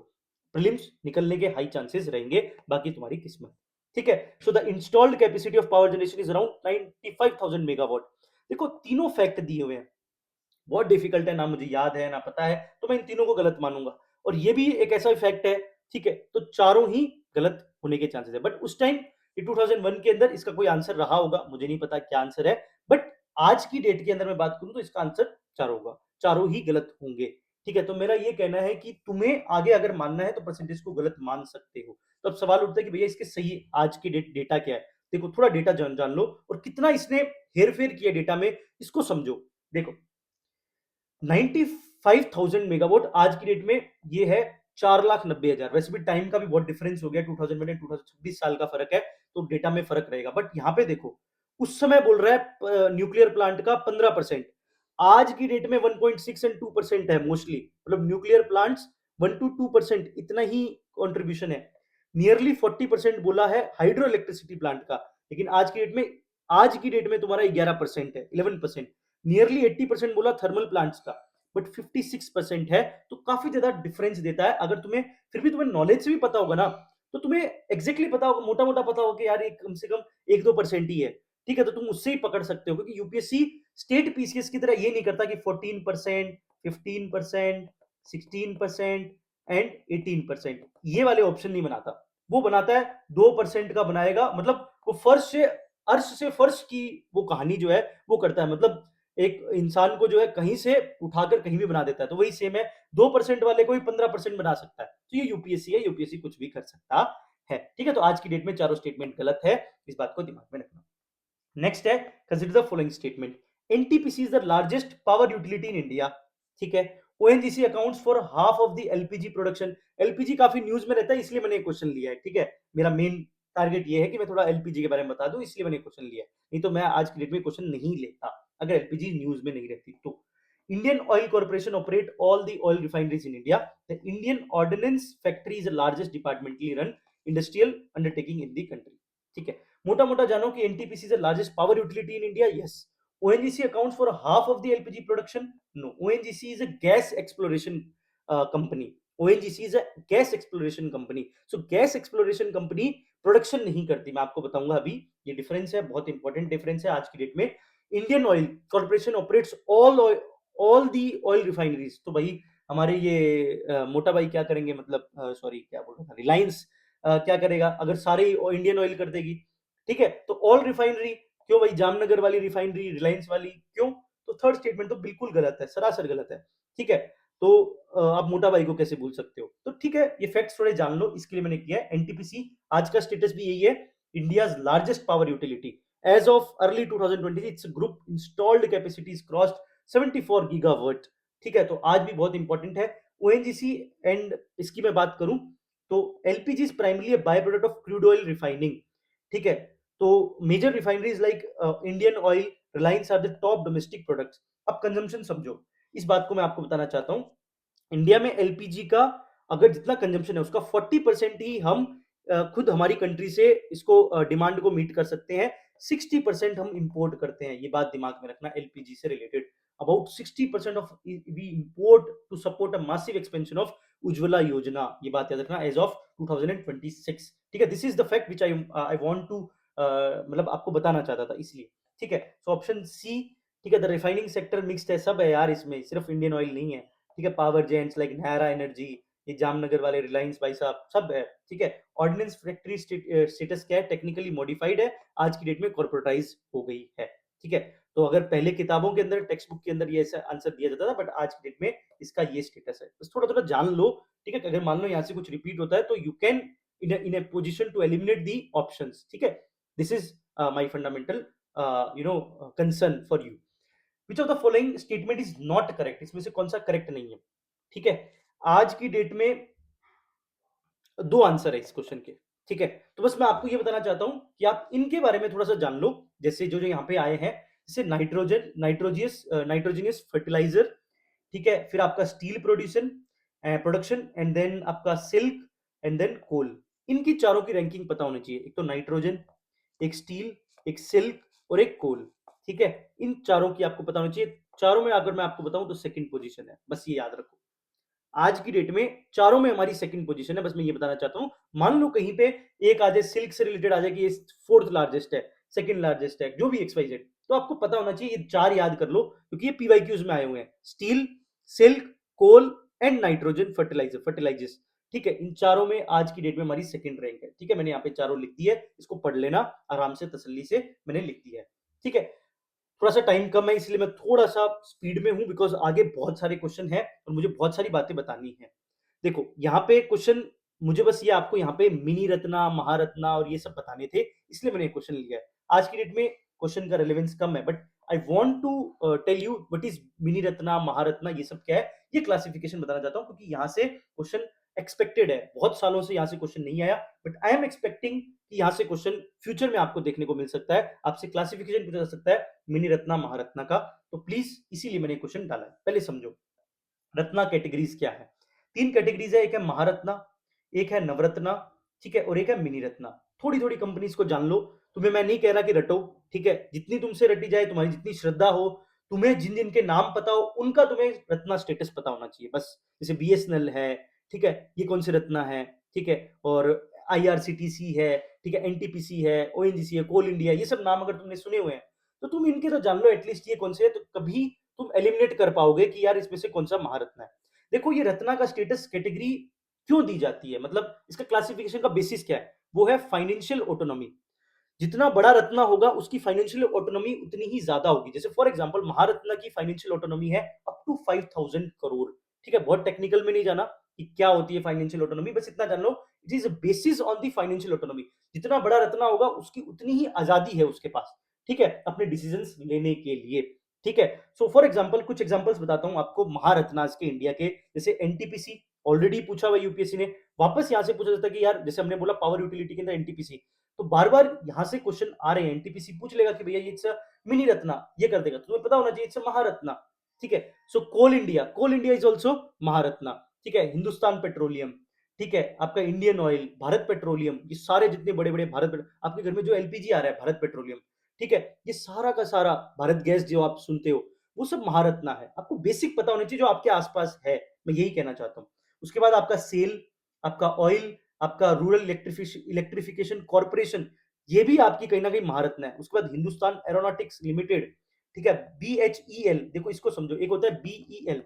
प्रीलिम्स निकलने के हाई चांसेस रहेंगे, बाकी तुम्हारी किस्मत, ठीक है। So the installed capacity of power generation is around 95,000 megawatt. देखो तीनों फैक्ट दिए हुए हैं, बहुत डिफिकल्ट है, ना मुझे याद है ना पता है, तो मैं इन तीनों को गलत मानूंगा। और ये भी एक ऐसा फैक्ट है, ठीक है, तो चारों ही गलत होने के चांसेस है। बट उस टाइम 2001 के अंदर इसका कोई आंसर रहा होगा, मुझे नहीं पता क्या आंसर है, बट आज की डेट के अंदर मैं बात करूं तो इसका आंसर चारों होगा, चारों ही गलत होंगे, ठीक है। तो मेरा ये कहना है कि तुम्हें आगे अगर मानना है तो परसेंटेज को गलत मान सकते हो। तो अब सवाल उठता है कि भैया इसके सही आज की डेटा क्या है। देखो थोड़ा डेटा जान लो और कितना इसने हेरफेर किया डेटा में, इसको समझो। देखो 95,000 मेगावाट आज की डेट में ये है 4,90,000। वैसे भी टाइम का भी बहुत डिफरेंस हो गया, 2000 एंड 2026 साल का फर्क है, तो डेटा में फर्क रहेगा। बट यहां पे देखो उस समय बोल रहा है न्यूक्लियर प्लांट का 15%, आज की डेट में 1.6 एंड 2% है मोस्टली, मतलब न्यूक्लियर प्लांट्स 1 to 2% इतना ही कॉन्ट्रीब्यूशन है। नियरली 40% बोला है हाइड्रो इलेक्ट्रिसिटी प्लांट का, लेकिन आज की डेट में तुम्हारा 11% है, 11%। नियरली 80% बोला थर्मल प्लांट्स का, बट 56% है, तो काफी ज्यादा डिफरेंस देता है। अगर तुम्हें फिर भी तुम्हें नॉलेज से भी पता होगा ना, तो तुम्हें एग्जैक्टली पता होगा, मोटा मोटा पता होगा कि यार ये कम से कम 1-2% ही है, ठीक है, तो तुम उससे ही पकड़ सकते हो। क्योंकि यूपीएससी स्टेट पीसीएस की तरह ये नहीं करता कि 14%, 15%, 16% एंड 18%, ये वाले ऑप्शन नहीं बनाता। वो बनाता है 2% का बनाएगा, मतलब वो फर्श से अर्श से फर्श की वो कहानी जो है वो करता है, मतलब एक इंसान को जो है कहीं से उठाकर कहीं भी बना देता है। तो वही सेम है, 2% वाले को भी 15% बना सकता है। तो ये यूपीएससी है, यूपीएससी कुछ भी कर सकता है, ठीक है। तो आज की डेट में चारों स्टेटमेंट गलत है, इस बात को दिमाग में रखना। नेक्स्ट है, consider the following statement. NTPC is the largest power utility in India, ठीक है। ONGC accounts for half of the LPG production. LPG काफी न्यूज में रहता है, इसलिए मैंने क्वेश्चन लिया है, ठीक है। मेरा मेन टारगेट ये है कि मैं थोड़ा एलपीजी के बारे में बता दूं, इसलिए मैंने क्वेश्चन लिया है, नहीं तो मैं आज की डेट में क्वेश्चन नहीं लेता अगर एलपीजी न्यूज में नहीं रहती तो। Indian oil corporation operate all the oil refineries in India. The Indian ordnance factory is the largest departmentally run industrial undertaking in the country, ठीक है। मोटा मोटा जानो कि NTPC is the largest power utility in India, yes. ONGC accounts for half of the LPG production, no. ONGC is a gas exploration company, ONGC is a gas exploration company. So gas exploration company production नहीं करती, मैं आपको बताऊंगा अभी, ये difference है, बहुत important difference है आज की डेट में। Indian oil corporation operates all the oil refineries. तो भाई हमारे ये मोटा भाई क्या करेंगे, मतलब सॉरी क्या बोल रहा था, रिलायंस क्या करेगा अगर सारे इंडियन ऑयल कर देगी, ठीक है। तो ऑल रिफाइनरी, क्यों भाई जामनगर वाली रिफाइनरी, रिलायंस वाली, क्यों? तो थर्ड स्टेटमेंट तो बिल्कुल गलत है, सरासर गलत है, ठीक है। तो आप मोटा भाई को कैसे भूल सकते हो? तो ठीक है, ये फैक्ट्स थोड़े जान लो, इसके लिए मैंने किया है। एनटीपीसी आज का स्टेटस भी यही है, India's largest power utility as of early 2020, its group installed capacities crossed 74 gigawatt, ठीक है। तो आज भी बहुत इंपॉर्टेंट है ओएनजीसी। एंड इसकी मैं बात करूं तो LPG is primarily by product of crude oil refining, ठीक है। तो major refineries like Indian oil, reliance are the top domestic products. अब कंजम्पशन समझो, इस बात को मैं आपको बताना चाहता हूं। इंडिया में एलपीजी का अगर जितना कंजम्पशन है उसका 40% ही हम खुद हमारी कंट्री से इसको डिमांड को मीट कर सकते हैं, 60% हम इंपोर्ट करते हैं। ये बात दिमाग में रखना, एलपीजी से related about 60% of we import to support a massive expansion of Ujjwala Yojana, ये बात याद रखना, एज ऑफ 2026, ठीक है। This is the fact which I want to मतलब आपको बताना चाहता था, इसलिए, ठीक है। सो ऑप्शन सी, ठीक है, द रिफाइनिंग सेक्टर मिक्स्ड है, सब है यार इसमें, सिर्फ इंडियन ऑयल नहीं है, ठीक है। Power giants like Nayara energy, ये जामनगर वाले रिलायंस भाई साहब सब है, ठीक है। ऑर्डिनेंस फैक्ट्री स्टेटस क्या है, टेक्निकली मॉडिफाइड है, आज की डेट में कॉर्पोरेटाइज हो गई है, ठीक है। तो अगर पहले किताबों के अंदर टेक्स्ट बुक के अंदर ये ऐसा आंसर दिया जाता था, बट आज की डेट में इसका ये स्टेटस है, बस थोड़ा थोड़ा जान लो, ठीक है। अगर मान लो यहाँ से कुछ रिपीट होता है तो you can in a position to eliminate the options. ठीक है, this is my fundamental concern for you. Which of the following statement is not correct? इसमें से कौन सा करेक्ट नहीं है? ठीक है, आज की डेट में दो आंसर है इस क्वेश्चन के। ठीक है, तो बस मैं आपको ये बताना चाहता हूं कि आप इनके बारे में थोड़ा सा जान लो। जैसे जो जो यहाँ पे आए हैं, जैसे नाइट्रोजनियस फर्टिलाइजर, ठीक है, फिर आपका स्टील प्रोडक्शन एंड देन आपका सिल्क एंड देन कोल। इनकी चारों की रैंकिंग पता होनी चाहिए। एक तो नाइट्रोजन, एक स्टील, एक सिल्क और एक कोल। ठीक है, इन चारों की आपको पता होनी चाहिए। चारों में अगर मैं आपको बताऊं तो सेकंड पोजीशन है, बस ये याद रखो। आज की डेट में चारों में हमारी सेकंड पोजीशन है, बस मैं ये बताना चाहता हूं। मान लो कहीं पे एक आ जाए, सिल्क से रिलेटेड आ जाए कि ये फोर्थ लार्जेस्ट है, सेकंड लार्जेस्ट है, जो भी XYZ, तो आपको पता होना चाहिए। ये चार याद कर लो क्योंकि ये पीवाईक्यूज में आए हुए हैं। Steel, silk, coal and nitrogen fertilisers. ठीक है, इन चारों में आज की डेट में हमारी सेकंड रैंक है। ठीक है, मैंने यहाँ पे चारों लिख दी है, इसको पढ़ लेना आराम से, तसल्ली से मैंने लिख दी है। ठीक है, थोड़ा सा टाइम कम है इसलिए मैं थोड़ा सा स्पीड में हूं, बिकॉज आगे बहुत सारे क्वेश्चन हैं और मुझे बहुत सारी बातें बतानी है। देखो यहाँ पे क्वेश्चन, मुझे बस ये आपको यहाँ पे मिनी रत्ना, महारत्ना और ये सब बताने थे, इसलिए मैंने क्वेश्चन लिया है। आज की डेट में क्वेश्चन का रेलेवेंस कम है, but I want to tell you what is mini Ratna, Maharatna, ये सब क्या है, ये क्लासिफिकेशन बताना चाहता हूँ, क्योंकि यहाँ से क्वेश्चन एक्सपेक्टेड है। बहुत सालों से यहाँ से क्वेश्चन नहीं आया, बट आई एम एक्सपेक्टिंग कि यहाँ से क्वेश्चन फ्यूचर में आपको देखने को मिल सकता है। आपसे क्लासिफिकेशन पूछा जा सकता है मिनी रत्ना, महारत्ना का, तो प्लीज इसीलिए मैंने क्वेश्चन डाला है। पहले समझो रत्ना कैटेगरीज क्या है। तीन कैटेगरीज है, एक है महारत्ना, एक है नवरत्ना, ठीक है, और एक है मिनी रत्ना। थोड़ी थोड़ी कंपनीज को जान लो। तुम्हें मैं नहीं कह रहा कि रटो, ठीक है, जितनी तुमसे रटी जाए, तुम्हारी जितनी श्रद्धा हो, तुम्हें जिन जिन के नाम पता हो उनका तुम्हें रत्ना स्टेटस पता होना चाहिए बस। जैसे BSNL है, ठीक है, ये कौन सी रत्ना है, ठीक है, और IRCTC है, ठीक है, NTPC है, ONGC है, कोल इंडिया, ये सब नाम अगर तुमने सुने हुए हैं तो तुम इनके तो जान लो एटलीस्ट ये कौन से है, तो कभी तुम एलिमिनेट कर पाओगे कि यार इसमें से कौन सा महारत्न है। देखो ये रत्ना का स्टेटस कैटेगरी क्यों दी जाती है, मतलब इसका क्लासिफिकेशन का बेसिस क्या है, वो है फाइनेंशियल ऑटोनॉमी। जितना बड़ा रत्ना होगा उसकी फाइनेंशियल ऑटोनॉमी उतनी ही ज्यादा होगी। जैसे फॉर एग्जांपल महारत्ना की फाइनेंशियल ऑटोनॉमी है अप टू 5000 करोड़। ठीक है, बहुत टेक्निकल में नहीं जाना कि क्या होती है फाइनेंशियल ऑटोनॉमी, बस इतना जान लो it is basis on the financial autonomy. जितना बड़ा रत्ना होगा उसकी उतनी ही आजादी है उसके पास, ठीक है, अपने डिसीजंस लेने के लिए। ठीक है, सो फॉर एग्जांपल कुछ एग्जांपल्स बताता हूं आपको महारत्नास के इंडिया के। जैसे NTPC ऑलरेडी पूछा हुआ UPSC ने, वापस यहां से पूछा जाता है कि यार जैसे हमने बोला पावर यूटिलिटी के अंदर NTPC, तो बार बार यहां से क्वेश्चन आ रहे हैं। एनटीपीसी पूछ लेगा कि भैया ये इट्स मिनी रत्ना, ये कर देगा, तुम्हें पता होना चाहिए इट्स महारत्ना। ठीक है, सो कोल इंडिया इज ऑल्सो महारत्ना। ठीक है, हिंदुस्तान पेट्रोलियम, ठीक है, आपका इंडियन ऑयल, भारत पेट्रोलियम, ये सारे जितने बड़े बड़े आपके घर में जो LPG आ रहा है भारत पेट्रोलियम, ठीक है, ये सारा का सारा भारत गैस जो आप सुनते हो वो सब महारत्ना है। आपको बेसिक पता होना चाहिए जो आपके आसपास है, मैं यही कहना चाहता हूँ। उसके बाद आपका सेल, आपका ऑयल, आपका रूरल इलेक्ट्रिफिकेशन कॉर्पोरेशन, ये भी आपकी कहीं ना कहीं महारत्न है। उसके बाद हिंदुस्तान एरोनॉटिक्स लिमिटेड, ठीक है, BHEL, देखो इसको समझो, एक होता है BEL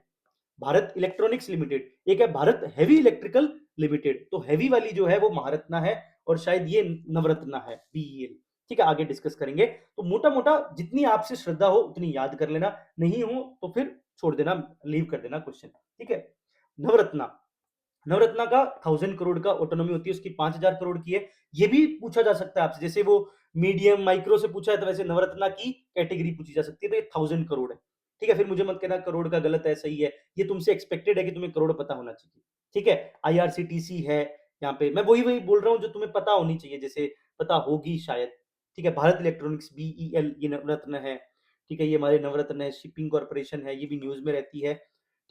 भारत इलेक्ट्रॉनिक्स लिमिटेड, एक है भारत हैवी इलेक्ट्रिकल लिमिटेड। तो हैवी वाली जो है वो महारत्ना है और शायद ये नवरत्ना है BEL। ठीक है, आगे डिस्कस करेंगे। तो मोटा मोटा जितनी आपसे श्रद्धा हो उतनी याद कर लेना, नहीं हो तो फिर छोड़ देना, लीव कर देना क्वेश्चन। ठीक है, नवरत्ना, नवरत्ना का 1000 करोड़ का ऑटोनॉमी होती है, उसकी 5000 करोड़ की है। ये भी पूछा जा सकता है आपसे, जैसे वो मीडियम माइक्रो से पूछा है तो वैसे नवरत्ना की कैटेगरी पूछी जा सकती है। तो ये 1000 करोड़ है। ठीक है, फिर मुझे मत कहना करोड़ का गलत है, सही है, ये तुमसे एक्सपेक्टेड है कि तुम्हें करोड़ पता होना चाहिए। ठीक है, IRCTC है, यहाँ पे मैं वही वही बोल रहा हूँ जो तुम्हें पता होनी चाहिए, जैसे पता होगी शायद। ठीक है, भारत इलेक्ट्रॉनिक्स BEL, ये नवरत्न है। ठीक है, ये हमारे नवरत्न है। शिपिंग कॉर्पोरेशन है, ये भी न्यूज में रहती है।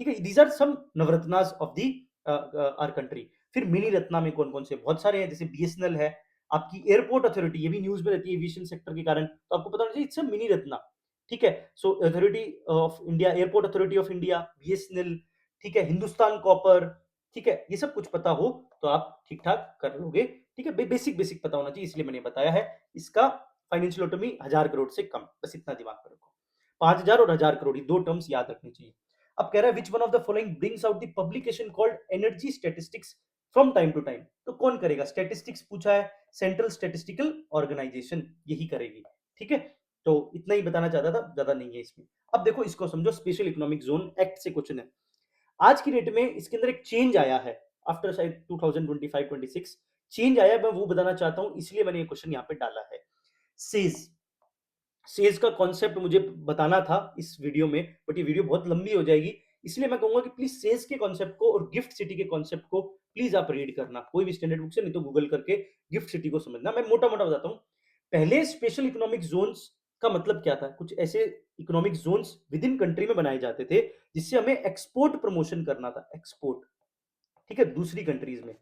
ठीक है, these are some navratnas of the our country. फिर मिनी रत्ना में कौन कौन से, बहुत सारे हैं, जैसे BSNL है, आपकी एयरपोर्ट अथॉरिटी, ये भी न्यूज में रहती है एविएशन सेक्टर के कारण, तो आपको पता होना चाहिए इट्स अ मिनी रत्ना। ठीक है, so authority of India, airport authority of India, BSNL, ठीक है, हिंदुस्तान कॉपर, ठीक है, ये सब कुछ पता हो तो आप ठीक ठाक कर लोगे। ठीक है, बेसिक बेसिक पता होना चाहिए, इसलिए मैंने बताया है। इसका फाइनेंशियल ऑटोमी 1000 करोड़ से कम, बस इतना दिमाग में रखो। 5000 और 1000 करोड़, ये दो टर्म्स याद रखनी चाहिए। अब कह रहा है which one of the following brings out the publication called energy statistics from time to time. तो कौन करेगा, स्टैटिस्टिक्स पूछा है, सेंट्रल स्टैटिस्टिकल ऑर्गेनाइजेशन यही करेगी। ठीक है, तो इतना ही बताना चाहता था, ज्यादा नहीं है इसमें। अब देखो इसको समझो, स्पेशल इकोनॉमिक जोन एक्ट से क्वेश्चन है। आज की डेट में इसके अंदर एक चेंज आया है आफ्टर शायद 2025-26, चेंज आया मैं वो बताना चाहता हूं, इसलिए मैंने ये क्वेश्चन यहां पे डाला है। सेज सेज का कॉन्सेप्ट मुझे बताना था इस वीडियो में, बट ये वीडियो बहुत लंबी हो जाएगी, इसलिए मैं कहूंगा कि प्लीज सेज के कॉन्सेप्ट को और गिफ्ट सिटी के कॉन्सेप्ट को प्लीज आप रीड करना, कोई भी स्टैंडर्ड बुक से, नहीं तो गूगल करके गिफ्ट सिटी को समझना। मैं मोटा मोटा बताता हूं। पहले स्पेशल इकोनॉमिक जोन्स का मतलब क्या था? कुछ ऐसे economic zones with in country में बनाए जाते थे जिससे हमें एक्सपोर्ट प्रमोशन करना था, एक्सपोर्ट, ठीक है, दूसरी कंट्रीज में।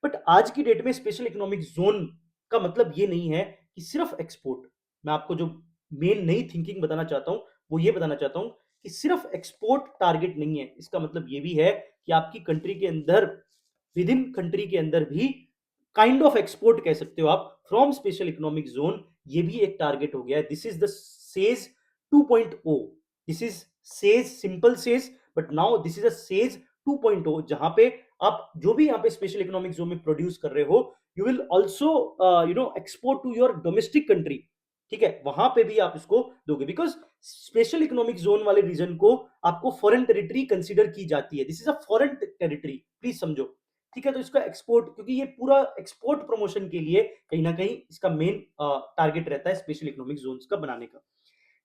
बट आज की डेट में स्पेशल इकोनॉमिक जोन का मतलब ये नहीं है कि सिर्फ एक्सपोर्ट। मैं आपको जो मेन नई थिंकिंग बताना चाहता हूं वो ये बताना चाहता हूं कि सिर्फ एक्सपोर्ट टारगेट नहीं है। इसका मतलब ये भी है कि आपकी कंट्री के अंदर, विद इन कंट्री के अंदर भी काइंड ऑफ एक्सपोर्ट कह सकते हो आप फ्रॉम स्पेशल इकोनॉमिक जोन, ये भी एक टारगेट हो गया है। This is the SEZ 2.0। This is SEZ, simple SEZ, but now this is a SEZ 2.0, जहां पे आप जो भी यहाँ पे स्पेशल इकोनॉमिक जोन में प्रोड्यूस कर रहे हो, you will also export to your domestic country, ठीक है, वहां पे भी आप इसको दोगे, बिकॉज स्पेशल इकोनॉमिक जोन वाले रीजन को आपको फॉरेन टेरिटरी कंसीडर की जाती है। This is a foreign territory, please समझो, ठीक है। तो इसका एक्सपोर्ट, क्योंकि ये पूरा एक्सपोर्ट प्रमोशन के लिए कहीं ना कहीं इसका मेन टारगेट रहता है स्पेशल इकोनॉमिक जोन्स का बनाने का,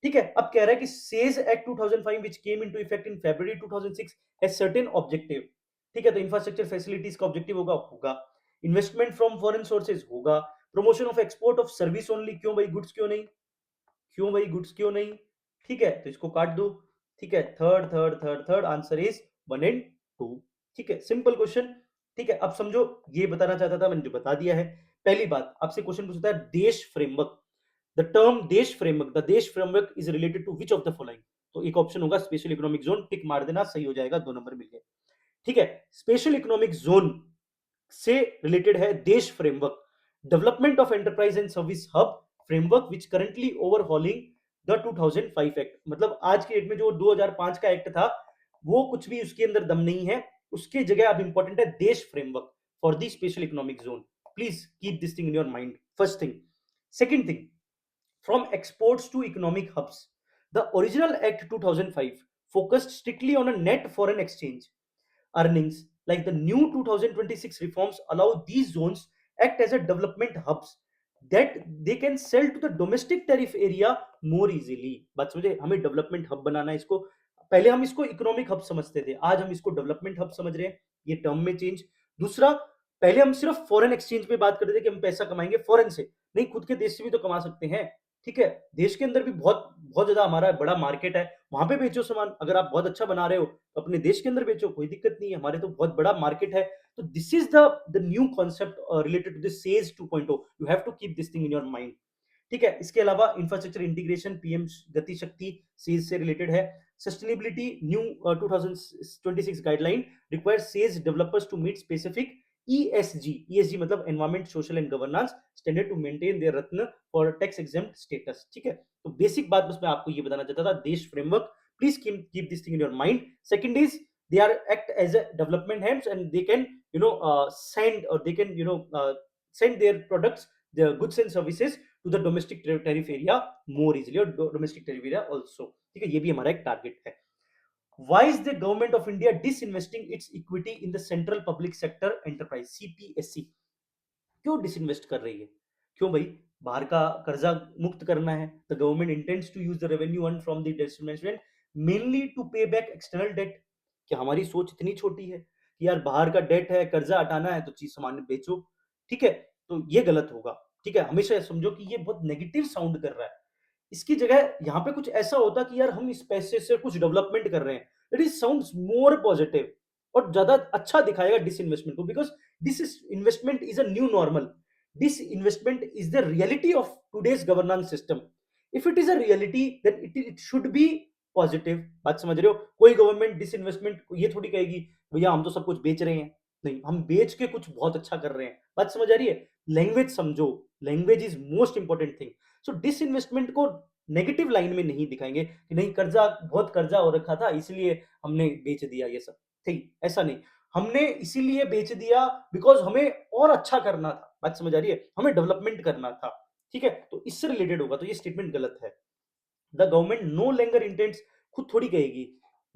ठीक है। अब कह रहा है कि says act 2005 which came into effect in February 2006 has certain objective, ठीक है। तो इंफ्रास्ट्रक्चर फैसिलिटीज का ऑब्जेक्टिव होगा इन्वेस्टमेंट फ्रॉम फॉरेन सोर्सेज होगा, promotion of export of service only, क्यों भाई गुड्स क्यों नहीं, क्यों भाई गुड्स क्यों नहीं, ठीक है, तो इसको काट दो, ठीक है। Third third third third answer is 1 and 2, ठीक है, सिंपल क्वेश्चन, ठीक है। अब समझो, ये बताना चाहता था, मैंने जो बता दिया है। पहली बात, आपसे क्वेश्चन पूछता है Desh framework, the term Desh framework, the Desh framework is related to which of the following, तो एक ऑप्शन होगा स्पेशल इकोनॉमिक जोन, टिक मार देना, सही हो जाएगा, 2 नंबर मिल गए, ठीक है। स्पेशल इकोनॉमिक जोन से रिलेटेड है Desh framework, development of enterprise and service hub framework which currently overhauling the 2005 act, मतलब आज के डेट में जो 2005 का एक्ट था वो कुछ भी उसके अंदर दम नहीं है, उसके जगह अब इंपॉर्टेंट है Desh framework for the special economic zone. Please keep this thing in your mind, first thing. Second thing, from exports to economic hubs. The original Act 2005 focused strictly on a net foreign exchange earnings. Like the new 2026 reforms allow these zones act as a development hubs that they can sell to the domestic tariff area more easily. बात समझे, हमें development hub बनाना है इसको। पहले हम इसको economic hub समझते थे, आज हम इसको डेवलपमेंट हब समझ रहे हैं, ये टर्म में चेंज। दूसरा, पहले हम सिर्फ फॉरेन एक्सचेंज पे बात करते थे कि हम पैसा कमाएंगे फॉरेन से, नहीं, खुद के देश से भी तो कमा सकते हैं, ठीक है। देश के अंदर भी बहुत बहुत ज्यादा हमारा बड़ा मार्केट है, वहां पे बेचो सामान, अगर आप बहुत अच्छा बना रहे हो तो अपने देश के अंदर बेचो, कोई दिक्कत नहीं है, हमारे तो बहुत बड़ा मार्केट है। तो this is the new concept related to this SEZ 2.0, you have to keep this thing in your mind, ठीक है। इसके अलावा इंफ्रास्ट्रक्चर इंटीग्रेशन, पीएम गति शक्ति सेज से रिलेटेड है। Sustainability new 2026 guideline require SEZ developers to meet specific ESG, ESG मतलब environment social and governance standard to maintain their रत्न for tax exempt status, ठीक है। तो बेसिक बात बस मैं आपको ये बताना चाहता था, देश framework, please keep this thing in your mind. Second is they are act as a development hands and they can send, or they can send their products, their goods and services to the domestic tariff area more easily, और domestic tariff area also, ठीक है, ये भी हमारा एक target है। Why is the government of India disinvesting its equity in the central public sector enterprise CPSC? क्यों disinvest कर रही है? क्यों भाई? बाहर का कर्जा मुक्त करना है। The government intends to use the revenue earn from the disinvestment mainly to pay back external debt. क्या हमारी सोच इतनी छोटी है कि यार बाहर का डेट है, कर्जा हटाना है तो चीज सामान बेचो, ठीक है? तो ये गलत होगा, ठीक है? हमेशा समझो कि ये बहुत नेगेटिव साउंड कर रहा है। इसकी जगह यहाँ पे कुछ ऐसा होता कि यार हम इस पैसे से कुछ डेवलपमेंट कर रहे हैं, it is sounds more positive और ज्यादा अच्छा दिखाएगा डिसइन्वेस्टमेंट को, because disinvestment is a new normal. Disinvestment is the reality of today's governance system. If it is a reality, then it should be positive. बात समझ रहे हो? कोई गवर्नमेंट डिसइन्वेस्टमेंट ये थोड़ी कहेगी भैया हम तो सब कुछ बेच रहे हैं, नहीं, हम बेच के कुछ बहुत अच्छा कर रहे हैं। बात समझ आ रही है? लैंग्वेज समझो, language is most important thing. So disinvestment को नेगेटिव लाइन में नहीं दिखाएंगे कि नहीं कर्जा, बहुत कर्जा हो रखा था इसलिए हमने बेच दिया ये सब, ठीक, ऐसा नहीं। हमने इसीलिए बेच दिया बिकॉज हमें और अच्छा करना था। बात समझ आ रही है? हमें डेवलपमेंट करना था, ठीक है? तो इससे रिलेटेड होगा, तो ये स्टेटमेंट गलत है। The government no longer intends, खुद थोड़ी कहेगी,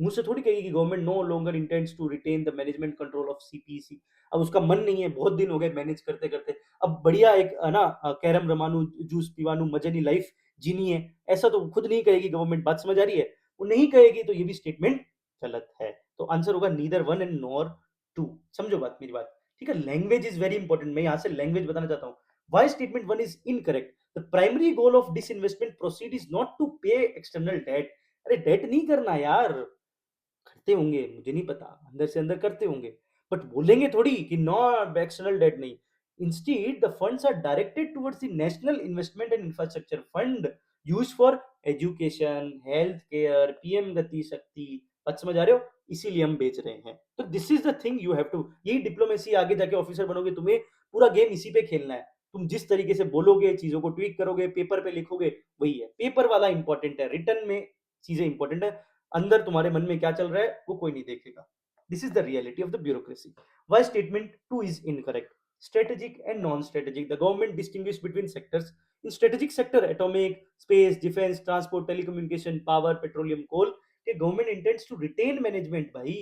मुंह से थोड़ी कहेगी कि government no longer intends to retain the management control of CPEC. अब उसका मन नहीं है, बहुत दिन हो गए मैनेज करते करते, अब बढ़िया एक ना कैरम रमानू, जूस पीवानू, मजे नहीं लाइफ जीनी है, ऐसा तो खुद नहीं कहेगी गवर्नमेंट। बात समझ आ रही है? वो नहीं कहेगी तो ये भी स्टेटमेंट गलत है। तो आंसर होगा neither one and nor two. समझो बात, मेरी बात, ठीक है? Language is very important. मैं यहां से लैंग्वेज बताना चाहता हूं। Why statement one is incorrect? The primary goal of disinvestment proceed is not to pay external debt. अरे डेट नहीं करना यार, करते होंगे, मुझे नहीं पता, अंदर से अंदर करते होंगे, बट बोलेंगे थोड़ी कि नॉट एक्सटर्नल डेट नहीं। Instead the funds are directed towards the national investment and infrastructure fund use for education, health care, PM Gati Shakti. बात समझ आ रहे हो? इसीलिए हम बेच रहे हैं। तो this is the thing you have to, यही डिप्लोमेसी, आगे जाके ऑफिसर बनोगे, तुम्हें पूरा गेम इसी पे खेलना है। तुम जिस तरीके से बोलोगे, चीजों को ट्वीट करोगे, पेपर पे लिखोगे, वही है। पेपर वाला इंपॉर्टेंट है, रिटर्न में चीजें इंपॉर्टेंट है, अंदर तुम्हारे मन में क्या चल रहा है वो कोई नहीं देखेगा। This is the reality of the bureaucracy. Y statement two is incorrect? Strategic and non-strategic. The government distinguish between sectors. In strategic sector, atomic, space, defense, transport, telecommunication, power, petroleum, coal, ये government intends to retain management भाई।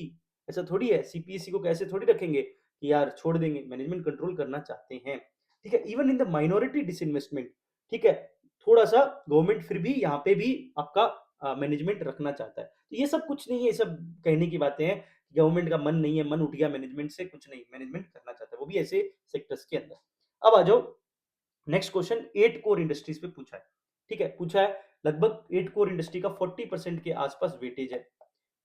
ऐसा थोड़ी है, CPSC को कैसे थोड़ी रखेंगे कि यार छोड़ देंगे, मैनेजमेंट कंट्रोल करना चाहते हैं, ठीक है? Even in the minority disinvestment, ठीक है, थोड़ा सा गवर्नमेंट फिर भी यहाँ पे भी आपका मैनेजमेंट रखना चाहता है। तो ये सब कुछ नहीं है, ये सब कहने की बातें हैं। गवर्नमेंट का मन नहीं है, मन उठ गया मैनेजमेंट से, कुछ नहीं, मैनेजमेंट करना चाहता है, वो भी ऐसे सेक्टर्स के अंदर। अब आ जाओ नेक्स्ट क्वेश्चन। 8 कोर इंडस्ट्रीज पे पूछा है, ठीक है? पूछा है लगभग 8 कोर इंडस्ट्री का 40% के आसपास वेटेज है,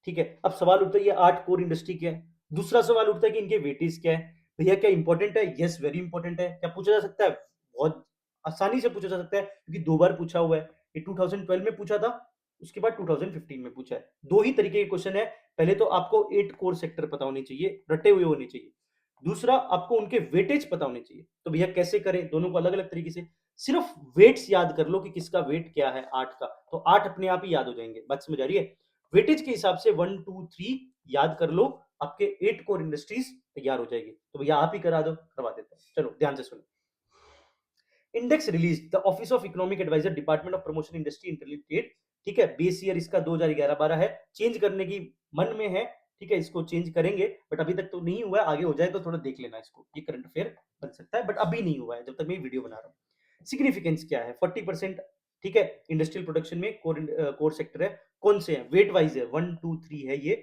ठीक है? अब सवाल उठता है ये 8 कोर इंडस्ट्री क्या है? दूसरा सवाल उठता है कि इनके वेटेज क्या है? भैया क्या इंपॉर्टेंट है? यस, वेरी इंपॉर्टेंट है। क्या पूछा जा सकता है? बहुत आसानी से पूछा जा सकता है, क्योंकि 2 बार पूछा हुआ है। ये 2012 में पूछा था, उसके बाद 2015 में पूछा है। 2 ही तरीके के क्वेश्चन है। पहले तो आपको 8 कोर सेक्टर पता होने चाहिए, रटे हुए होने चाहिए। दूसरा, आपको उनके वेटेज पता होने चाहिए। तो भैया कैसे करें दोनों को अलग-अलग तरीके से? सिर्फ वेट्स याद कर लो कि किसका वेट क्या है 8 का, तो 8 अपने आप ही याद हो जाएंगे। बात समझ आ रही है? वेटेज के हिसाब से 1 2 3 याद कर लो, आपके 8 कोर इंडस्ट्रीज तैयार हो जाएगी। तो भैया आप ही करा दो, करवा देते हैं। चलो ध्यान से सुनो। Index release the office of economic adviser, department of promotion industry interrelated, ठीक है? बेस ईयर इसका 2011-12 है, चेंज करने की मन में है, ठीक है? इसको चेंज करेंगे, बट अभी तक तो नहीं हुआ है, आगे हो जाए तो थोड़ा देख लेना इसको, ये करंट अफेयर बन सकता है, बट अभी नहीं हुआ है जब तक मैं वीडियो बना रहा हूँ। सिग्निफिकेंस क्या है? 40%, ठीक है? इंडस्ट्रियल प्रोडक्शन में कोर सेक्टर है। कौन से हैं? वेट वाइज है, 1 2 3 है ये,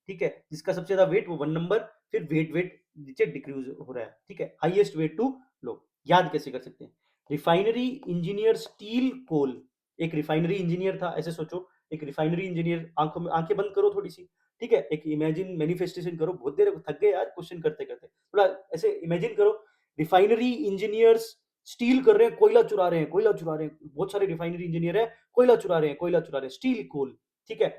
ठीक है? जिसका सबसे ज्यादा वेट वो 1 नंबर, फिर वेट वेट नीचे डिक्रीज हो रहा है, ठीक है? Highest wait to low. याद कैसे कर सकते हैं? रिफाइनरी इंजीनियर स्टील कोल, एक रिफाइनरी इंजीनियर था, ऐसे सोचो, एक रिफाइनरी इंजीनियर, आंखों में आंखें बंद करो थोड़ी सी, ठीक है? एक इमेजिन मैनिफेस्टेशन करो, बहुत देर थक गए यार क्वेश्चन करते करते, थोड़ा ऐसे इमेजिन करो। रिफाइनरी इंजीनियर्स स्टील कर रहे हैं, कोयला चुरा रहे हैं, कोयला चुरा रहे हैं, बहुत सारे रिफाइनरी इंजीनियर है, कोयला चुरा रहे हैं, कोयला चुरा रहे हैं, स्टील कोल, ठीक है?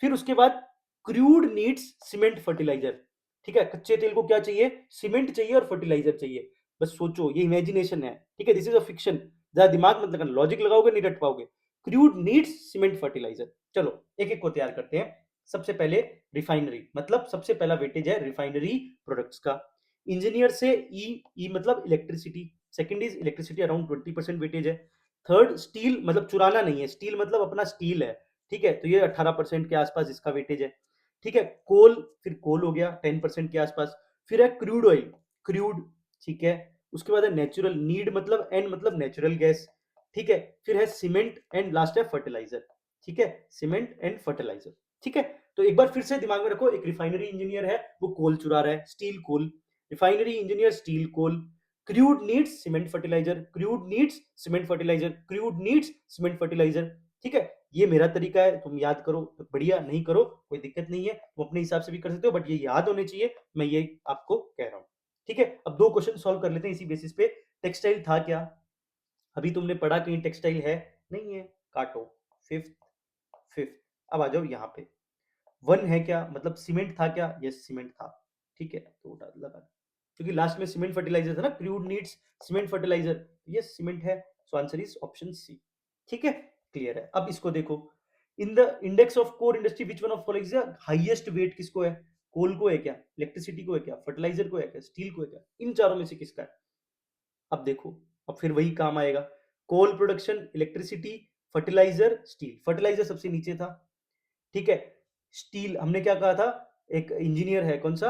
फिर उसके बाद क्रूड नीड्स सीमेंट फर्टिलाइजर, ठीक है? कच्चे तेल को क्या चाहिए? सीमेंट चाहिए और फर्टिलाइजर चाहिए। बस सोचो, ये इमेजिनेशन है, ठीक है? दिस इज अ फिक्शन, ज्यादा दिमाग मत लगाना, लॉजिक लगाओगे नहीं रट पाओगे। Crude needs cement fertiliser. चलो एक एक को तैयार करते हैं। सबसे पहले रिफाइनरी, मतलब सबसे पहला वेटेज है रिफाइनरी प्रोडक्ट्स का। इंजीनियर से ई मतलब electricity, second is electricity, around 20% weightage है। थर्ड स्टील, मतलब चुराना नहीं है, स्टील मतलब अपना स्टील है, ठीक है? तो ये 18% के आसपास इसका वेटेज है, ठीक है? कोल, फिर कोल हो गया 10% के आसपास। फिर है क्रूड ऑयल, क्रूड, ठीक है? उसके बाद है नेचुरल, नीड मतलब एन मतलब नेचुरल गैस, ठीक है? फिर है सीमेंट एंड लास्ट है फर्टिलाइजर, ठीक है? सीमेंट एंड फर्टिलाइजर, ठीक है? तो एक बार फिर से दिमाग में रखो, एक रिफाइनरी इंजीनियर है, वो कोल चुरा रहा है, steel coal, refinery engineer steel coal, crude needs cement fertiliser, crude needs cement fertiliser, crude needs cement fertiliser, ठीक है? ये मेरा तरीका है, तुम याद करो तो बढ़िया, नहीं करो कोई दिक्कत नहीं है, तुम अपने हिसाब से भी कर सकते हो, बट ये याद होने चाहिए, मैं ये आपको कह रहा हूं, ठीक है? अब दो क्वेश्चन सॉल्व कर लेते हैं इसी बेसिस पे। टेक्सटाइल था क्या? अभी तुमने पढ़ा कहीं टेक्सटाइल है? नहीं है, काटो। Fifth, fifth. अब आ जाओ यहाँ पे, वन है क्या? मतलब सीमेंट था क्या? यस सीमेंट था, ठीक है? तो उठा लगा, क्योंकि लास्ट में सीमेंट फर्टिलाइजर था ना, crude needs cement fertiliser, yes cement है, so answer is option C, ठीक है? क्लियर है। अब इसको देखो, in the index of core industry which one of following is the highest weight? किसको है? कोल को है क्या? इलेक्ट्रिसिटी को है क्या? फर्टिलाइजर को है क्या? स्टील को है क्या? इन चारों में से किसका है? अब देखो, अब फिर वही काम आएगा, coal production, electricity, fertiliser, steel. Fertiliser सबसे नीचे था, ठीक है? स्टील, हमने क्या कहा था, एक इंजीनियर है कौन सा,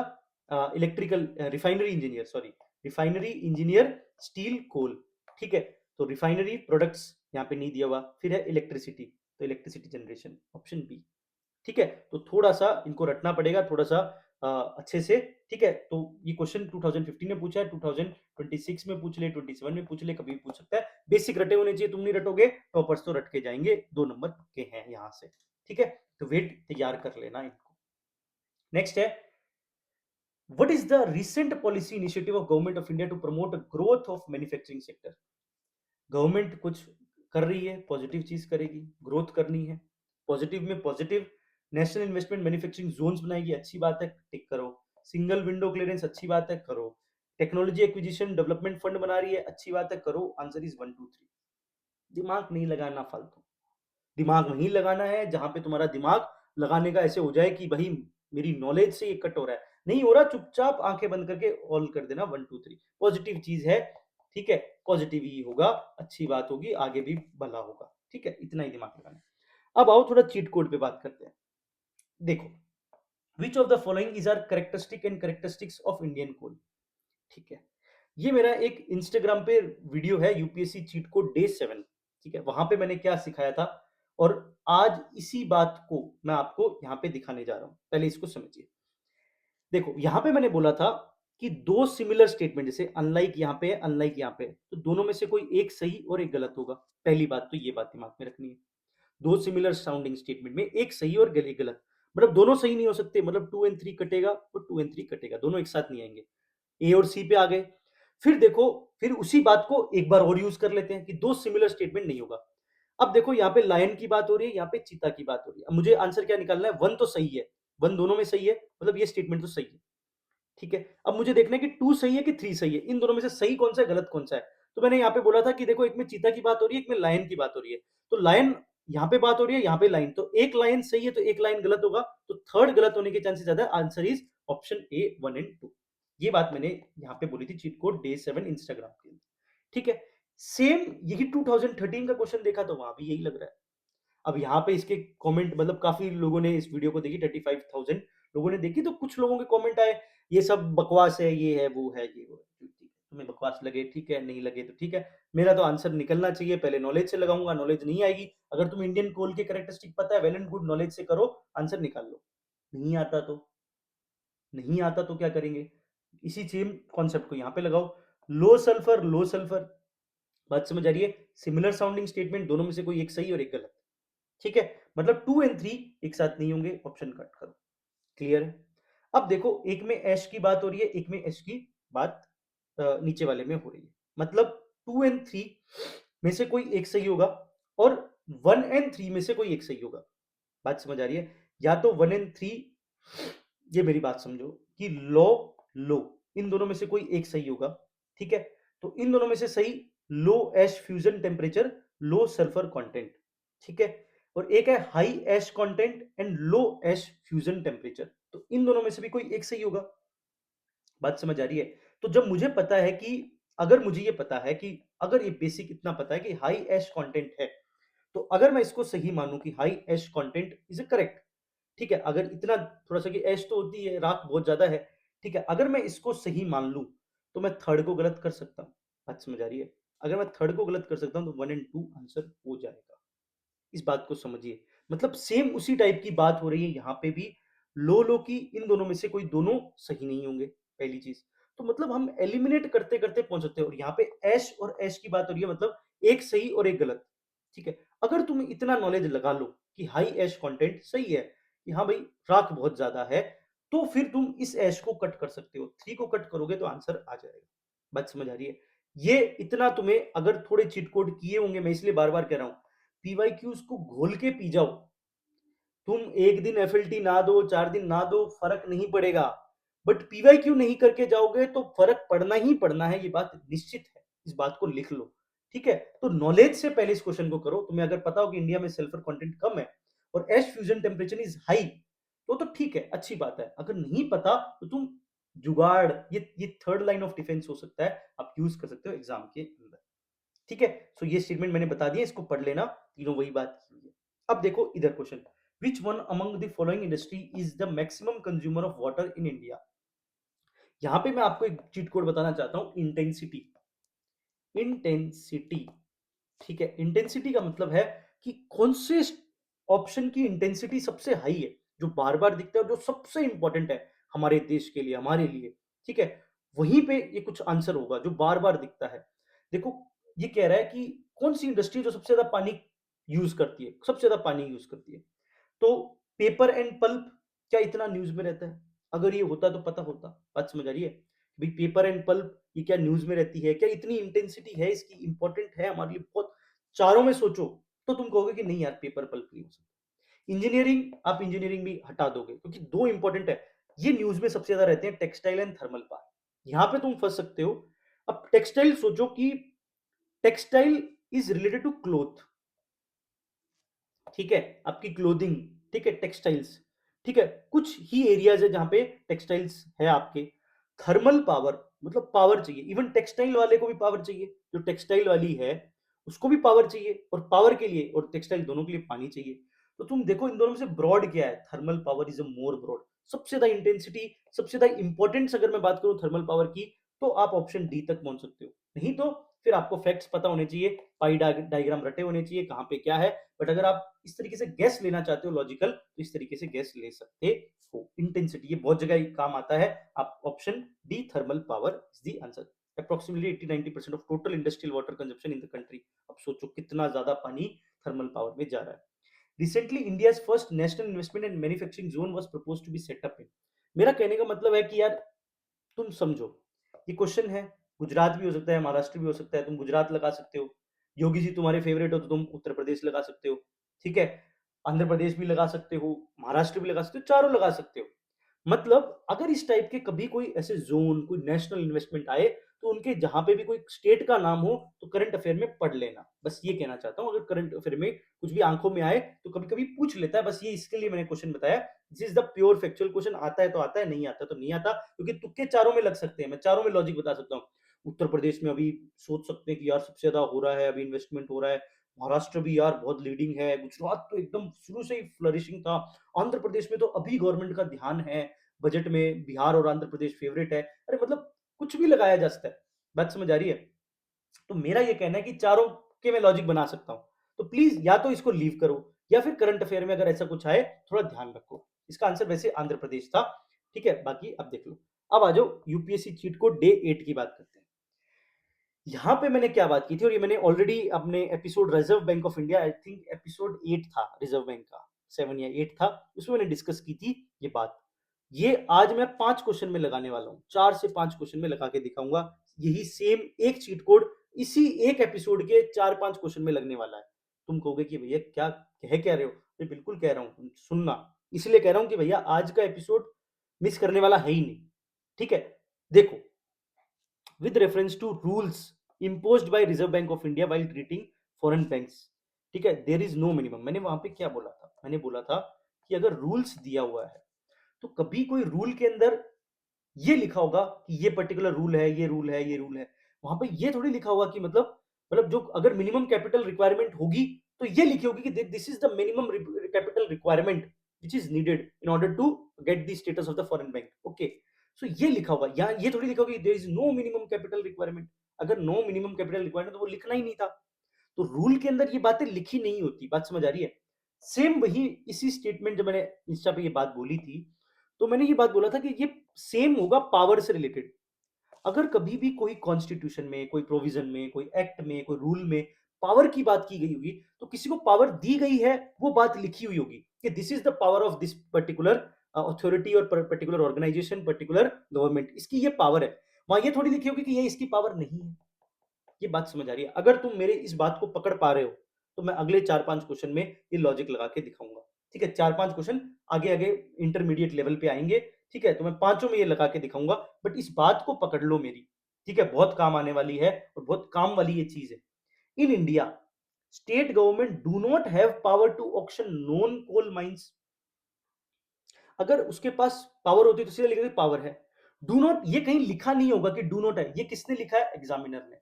electrical refinery engineer, sorry, refinery engineer, steel, coal. ठीक है, तो रिफाइनरी प्रोडक्ट्स यहाँ पे नहीं दिया हुआ, फिर है इलेक्ट्रिसिटी, तो इलेक्ट्रिसिटी जनरेशन, ऑप्शन बी। ठीक है, तो थोड़ा सा इनको रटना पड़ेगा, थोड़ा सा अच्छे से। ठीक है, तो ये क्वेश्चन 2015 में पूछा है, 2026 में पूछ ले, 27 में पूछ ले, कभी भी पूछ सकता है। बेसिक रटे होने चाहिए, तुम नहीं रटोगे, टॉपर्स तो रट के जाएंगे, 2 नंबर पक्के हैं यहाँ से। ठीक है, तो वेट तैयार कर लेना इनको। नेक्स्ट है, what is the recent policy initiative of government of India to promote growth of manufacturing sector? Government कुछ कर रही है, पॉजिटिव चीज करेगी, ग्रोथ करनी है, पॉजिटिव में positive, national investment manufacturing zones बनाएगी, अच्छी बात है, टिक करो। सिंगल विंडो क्लियरेंस, अच्छी बात है, करो। टेक्नोलॉजी एक्विजिशन डेवलपमेंट फंड बना रही है, अच्छी बात है, करो। Answer is 1 2 3। दिमाग नहीं लगाना फालतू, दिमाग वहीं लगाना है जहां पे तुम्हारा दिमाग लगाने का ऐसे हो जाए कि भाई मेरी नॉलेज से ये कट हो रहा है, नहीं हो रहा, चुपचाप आंखें बंद करके ऑल कर देना 1 2 3। पॉजिटिव चीज है, ठीक है, पॉजिटिव ही होगा, अच्छी बात होगी, आगे भी भला होगा। ठीक है, इतना ही दिमाग लगाना है। अब आओ थोड़ा चीट कोड पे बात करते हैं। देखो, which of the following is are characteristic and characteristics of Indian coal? ठीक है, ये मेरा एक इंस्टाग्राम पे वीडियो है, यूपीएससी चीट कोड डे 7। ठीक है, वहां पे मैंने क्या सिखाया था, और आज इसी बात को मैं आपको यहाँ पे दिखाने जा रहा हूं, पहले इसको समझिए। देखो, यहां पे मैंने बोला था कि दो सिमिलर स्टेटमेंट, जैसे अनलाइक यहाँ पे है, अनलाइक यहाँ पे है, तो दोनों में से कोई एक सही और एक गलत होगा। पहली बात तो ये बात दिमाग में रखनी है, दो सिमिलर साउंडिंग स्टेटमेंट में एक सही और गले गलत, मतलब दोनों सही नहीं हो सकते, मतलब 2 और 3 कटेगा तो 2 और 3 कटेगा, दोनों एक साथ नहीं आएंगे। ए और सी पे आ गए। फिर देखो, फिर उसी बात को एक बार और यूज कर लेते हैं कि दो सिमिलर स्टेटमेंट नहीं होगा। अब देखो, यहाँ पे लायन की बात हो रही है, यहाँ पे चीता की बात हो रही है, अब मुझे आंसर क्या निकालना है, वन तो सही है, वन दोनों में सही है, मतलब ये स्टेटमेंट तो सही है। ठीक है, अब मुझे देखना है कि 2 सही है कि 3 सही है, इन दोनों में से सही कौन सा है, गलत कौन सा है। तो मैंने यहाँ पे बोला था कि देखो, एक में चीता की बात हो रही है, एक में लायन की बात हो रही है, तो लायन यहाँ पे बात हो रही है, यहाँ पे लाइन, तो एक लाइन सही है तो एक लाइन गलत होगा, तो थर्ड गलत होने के चांसेस ज्यादा है। आंसर इज ऑप्शन ए, 1 और 2। ये बात मैंने यहाँ पे बोली थी चीट कोड डे 7 इंस्टाग्राम के अंदर। ठीक है, सेम यही 2013 का क्वेश्चन देखा तो वहां भी यही लग रहा है। अब यहाँ पे इसके कमेंट, मतलब काफी लोगों ने इस वीडियो को देखी, 35,000 लोगों ने देखी, तो कुछ लोगों के कमेंट आए, ये सब बकवास है, ये है, वो है, ये वो है। ठीक है, तुम्हें बकवास लगे ठीक है, नहीं लगे तो ठीक है, मेरा तो आंसर निकलना चाहिए, पहले नॉलेज से लगाऊंगा, नॉलेज नहीं आएगी। अगर तुम इंडियन कोल के कैरेक्टरिस्टिक पता है, वेल एंड गुड, नॉलेज से करो, आंसर निकाल लो। नहीं आता तो, नहीं आता तो क्या करेंगे, इसी सेम कॉन्सेप्ट को यहाँ पे लगाओ। लो सल्फर, लो सल्फर, बात समझ आ रही है, सिमिलर साउंडिंग स्टेटमेंट, दोनों में से कोई एक सही और एक गलत। ठीक है, मतलब 2 और 3 एक साथ नहीं होंगे, ऑप्शन कट करो। क्लियर है? अब देखो, एक में ऐश की बात हो रही है, एक में ऐश की बात नीचे वाले में हो रही है, मतलब 2 और 3 में से कोई एक सही होगा, और 1 और 3 में से कोई एक सही होगा। बात समझ आ रही है? या तो 1 और 3, ये मेरी बात समझो कि लो, लो, इन दोनों में से कोई एक सही होगा। ठीक है, तो इन दोनों में से सही, low ash fusion temperature, low sulphur content. ठीक है, और एक है high ash content and low ash fusion temperature, तो इन दोनों में से भी कोई एक सही होगा। बात समझ आ रही है? तो जब मुझे पता है कि, अगर मुझे ये पता है कि, अगर ये बेसिक इतना पता है कि हाई एश कंटेंट है, तो अगर मैं इसको सही मानूं कि high ash content is correct, ठीक है, अगर इतना थोड़ा सा कि एश तो होती है, राख बहुत ज्यादा है, ठीक है, अगर मैं इसको सही मान लूं, तो मैं थर्ड को गलत कर सकता हूं। बात समझ आ रही है? अगर मैं थर्ड को गलत कर सकता हूं, तो 1 और 2 आंसर हो जाएगा। इस बात को समझिए, मतलब सेम उसी टाइप की बात हो रही है यहाँ पे भी। लो लो की, इन दोनों में से कोई दोनों सही नहीं होंगे, पहली चीज। तो मतलब हम एलिमिनेट करते करते पहुंच सकते हैं, और यहाँ पे ऐश और ऐश की बात हो रही है, मतलब एक सही और एक गलत। ठीक है, अगर तुम इतना नॉलेज लगा लो कि हाई ऐश कंटेंट सही है, कि हाँ भाई राख बहुत ज्यादा है, तो फिर तुम इस ऐश को कट कर सकते हो, 3 को कट करोगे तो आंसर आ जाएगा। बात समझ आ रही है? ये इतना तुम्हें अगर थोड़े चिट कोड किए होंगे, मैं इसलिए बार बार कह रहा हूं, पीवाईक्यूज को घोल के पी जाओ। तुम एक दिन एफएलटी ना दो, 4 दिन ना दो, फर्क नहीं पड़ेगा, बट पीवाईक्यू नहीं करके जाओगे तो फर्क पड़ना ही पड़ना है, ये बात निश्चित है। इस बात को लिख लो। ठीक है, तो नॉलेज से पहले इस क्वेश्चन को करो। तुम्हें अगर पता हो कि इंडिया में सल्फर कंटेंट कम है और एश फ्यूजन टेम्परेचर इज हाई, तो ठीक है, अच्छी बात है। अगर नहीं पता तो तुम जुगाड़, ये थर्ड लाइन ऑफ डिफेंस हो सकता है, आप यूज कर सकते हो एग्जाम के अंदर। ठीक है, सो ये स्टेटमेंट मैंने बता दिया, इसको पढ़ लेना, तीनों वही बात की हुई है। अब देखो इधर question, which one among the following industry is the maximum consumer of water in India? यहां पे मैं आपको एक चीट कोड बताना चाहता हूं, इंटेंसिटी। इंटेंसिटी, ठीक है, इंटेंसिटी का मतलब है कि कौन से ऑप्शन की इंटेंसिटी सबसे हाई है, जो बार बार दिखता है और जो सबसे इंपॉर्टेंट है हमारे देश के लिए, हमारे लिए, ठीक है, वहीं पे ये कुछ आंसर होगा जो बार बार दिखता है। देखो, ये कह रहा है कि कौन सी इंडस्ट्री जो सबसे ज्यादा पानी यूज करती है, सबसे ज्यादा पानी यूज करती है। तो पेपर एंड पल्प, क्या इतना न्यूज में रहता है? अगर ये होता तो पता होता। बात समझ आ रही है भाई? पेपर एंड पल्प ये क्या न्यूज में रहती है? क्या इतनी इंटेंसिटी है इसकी, इंपॉर्टेंट है हमारे लिए बहुत? चारों में सोचो तो तुम कहोगे कि नहीं यार, पेपर पल्प नहीं हो सकता। इंजीनियरिंग, आप इंजीनियरिंग भी हटा दोगे क्योंकि दो इंपॉर्टेंट है, ये न्यूज में सबसे ज्यादा रहते हैं, टेक्सटाइल एंड थर्मल पावर। यहां पे तुम फंस सकते हो। अब टेक्सटाइल सोचो कि textile is related to cloth, ठीक है, आपकी क्लोथिंग, ठीक है, टेक्सटाइल्स, ठीक है, कुछ ही एरियाज है जहां पे टेक्सटाइल्स है आपके। थर्मल पावर मतलब पावर चाहिए, इवन टेक्सटाइल वाले को भी पावर चाहिए, जो टेक्सटाइल वाली है उसको भी पावर चाहिए, और पावर के लिए और टेक्सटाइल दोनों के लिए पानी चाहिए। तो तुम देखो इन दोनों में से ब्रॉड क्या है? Thermal power is a more broad, सबसे ज्यादा इंटेंसिटी, सबसे ज्यादा इंपॉर्टेंस अगर मैं बात करूं थर्मल पावर की, तो आप ऑप्शन डी तक पहुंच सकते हो। नहीं तो फिर आपको फैक्ट्स पता होने चाहिए, पाई डायग्राम रटे होने चाहिए कहां पे क्या है। बट अगर आप इस तरीके से गैस लेना चाहते हो लॉजिकल, तो इस तरीके से गैस ले सकते हो। इंटेंसिटी ये बहुत जगह काम आता है। आप option D thermal power is the answer. Approximately 80-90% of total industrial water consumption in the country. अब सोचो कितना ज्यादा पानी थर्मल पावर में जा रहा है। Recently India first national investment and manufacturing zone was proposed to be set up in. मेरा कहने का मतलब है कि यार तुम समझो, ये क्वेश्चन है, गुजरात भी हो सकता है, महाराष्ट्र भी हो सकता है, तुम गुजरात लगा सकते हो। योगी जी तुम्हारे फेवरेट हो तो तुम उत्तर प्रदेश लगा सकते हो, ठीक है, आंध्र प्रदेश भी लगा सकते हो, महाराष्ट्र भी लगा सकते हो, चारों लगा सकते हो। मतलब अगर इस टाइप के कभी कोई ऐसे जोन, कोई नेशनल इन्वेस्टमेंट आए, तो उनके जहां पे भी कोई स्टेट का नाम हो तो करंट अफेयर में पढ़ लेना। बस ये कहना चाहता हूं, अगर करंट अफेयर में कुछ भी आंखों में आए तो कभी कभी पूछ लेता है, बस ये इसके लिए मैंने क्वेश्चन बताया। This is the pure factual question, आता है तो आता है, नहीं आता तो नहीं आता, क्योंकि तुक्के चारों में लग सकते हैं, मैं चारों में लॉजिक बता सकता हूँ। उत्तर प्रदेश में अभी सोच सकते हैं कि यार सबसे ज्यादा हो रहा है, अभी इन्वेस्टमेंट हो रहा है, महाराष्ट्र भी यार बहुत लीडिंग है, गुजरात तो एकदम शुरू से ही फ्लरिशिंग था, आंध्र प्रदेश में तो अभी गवर्नमेंट का ध्यान है बजट में, बिहार और आंध्र प्रदेश फेवरेट है। अरे मतलब कुछ भी लगाया जा सकता है। बात समझ आ रही है? तो मेरा ये कहना है कि चारों के मैं लॉजिक बना सकता हूं। तो प्लीज या तो इसको लीव करो, या फिर करंट अफेयर में अगर ऐसा कुछ आए थोड़ा ध्यान रखो। इसका आंसर वैसे आंध्र प्रदेश था, ठीक है, बाकी अब देख लो। अब आ जाओ यूपीएससी चीट कोड डे 8 की बात करते हैं। यहां पे मैंने क्या बात की थी, और ये मैंने ऑलरेडी अपने episode reserve bank of India, I think episode 8 था रिजर्व बैंक का, 7 या 8 था, उसमें मैंने डिस्कस की थी ये बात। ये आज मैं 5 क्वेश्चन में लगाने वाला हूं, 4 से 5 क्वेश्चन में लगा के दिखाऊंगा। यही सेम एक चीट कोड इसी एक एपिसोड के 4-5 क्वेश्चन में लगने वाला है। तुम कहोगे कि भैया क्या कह क्या रहे हो? मैं बिल्कुल कह रहा हूं, तुम सुनना। इसलिए कह रहा हूं कि भैया आज का एपिसोड मिस करने वाला है ही नहीं, ठीक है। देखो, with reference to rules imposed by Reserve Bank of India while treating foreign banks, ठीक है, there is no minimum। मैंने वहां पे क्या बोला था? मैंने बोला था कि अगर रूल्स दिया हुआ है तो कभी कोई रूल के अंदर ये लिखा होगा कि ये पर्टिकुलर रूल है, ये रूल है, ये रूल है। वहां पे ये थोड़ी लिखा होगा कि मतलब जो अगर मिनिमम कैपिटल रिक्वायरमेंट होगी तो ये लिखी होगी कि this is the minimum capital requirement which is needed in order to get the status of the foreign bank. Okay, so ये लिखा होगा, यहाँ ये थोड़ी लिखा होगा there is no minimum capital requirement. अगर नो मिनिमम कैपिटल रिक्वायरमेंट तो वो लिखना ही नहीं था। तो रूल के अंदर ये बातें लिखी नहीं होती। बात समझ आ रही है? सेम वही इसी स्टेटमेंट, जब मैंने इंस्टा पे ये बात बोली थी, तो मैंने ये बात बोला था कि ये सेम होगा पावर से रिलेटेड। अगर कभी भी कोई कॉन्स्टिट्यूशन में, कोई प्रोविजन में, कोई एक्ट में, कोई रूल में पावर की बात की गई होगी, तो किसी को पावर दी गई है, वो बात लिखी हुई होगी कि this is the power of this particular authority और पर्टिकुलर ऑर्गेनाइजेशन, पर्टिकुलर गवर्नमेंट, इसकी ये पावर है। वहां ये थोड़ी लिखी होगी कि ये इसकी पावर नहीं है। ये बात समझ आ रही है? अगर तुम मेरे इस बात को पकड़ पा रहे हो, तो मैं अगले 4-5 क्वेश्चन में ये लॉजिक लगा के दिखाऊंगा, ठीक है। 4-5 क्वेश्चन आगे आगे इंटरमीडिएट लेवल पे आएंगे, ठीक है, तो मैं पांचों में ये लगा के दिखाऊंगा। बट इस बात को पकड़ लो मेरी, ठीक है, बहुत काम आने वाली है और बहुत काम वाली ये चीज है। In India, state government do not have power to auction non coal mines. अगर उसके पास पावर होती तो सीधे लिखेगा पावर है। डू नॉट ये कहीं लिखा नहीं होगा कि डू नॉट है, ये किसने लिखा है? एग्जामिनर ने।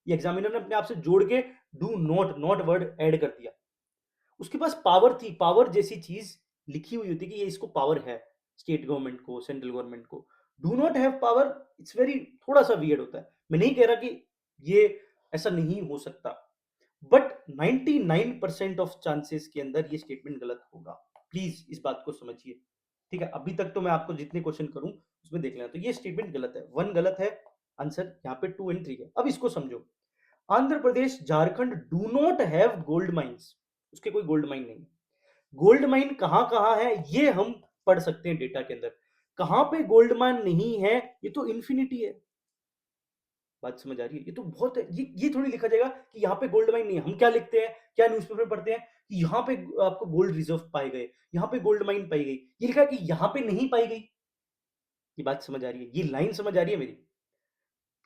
ये एग्जामिनर ने अपने आप से जोड़ के do not, not word add कर दिया। उसके पास पावर थी, पावर जैसी चीज लिखी हुई होती कि ये इसको पावर है, स्टेट गवर्नमेंट को, सेंट्रल गवर्नमेंट को। Do not have power, it's very, थोड़ा सा वियर्ड होता है। मैं नहीं कह रहा कि ये ऐसा नहीं हो सकता, बट 99% ऑफ चांसेस के अंदर ये स्टेटमेंट गलत होगा। प्लीज इस बात को समझिए, ठीक है। अभी तक तो मैं आपको जितने क्वेश्चन करूं उसमें देख लेना, तो ये स्टेटमेंट गलत है, वन गलत है, आंसर यहाँ पे 2 एंड 3 है। अब इसको समझो, Andhra Pradesh Jharkhand do not have gold mines, उसके कोई गोल्ड माइन नहीं है। गोल्ड माइन कहां कहां है ये हम पढ़ सकते हैं डेटा के अंदर, कहां पे गोल्ड माइन नहीं है, ये तो इंफिनिटी है। बात समझ आ रही है? ये तो बहुत है, ये थोड़ी लिखा जाएगा कि यहाँ पे गोल्ड माइन नहीं है। हम क्या लिखते हैं, क्या न्यूज़पेपर में पढ़ते हैं कि यहाँ पे आपको गोल्ड रिजर्व पाए गए, यहाँ पे गोल्ड माइन पाई गई, ये लिखा है कि यहाँ पे नहीं पाई गई। ये बात समझ आ रही है? ये लाइन समझ आ रही है मेरी?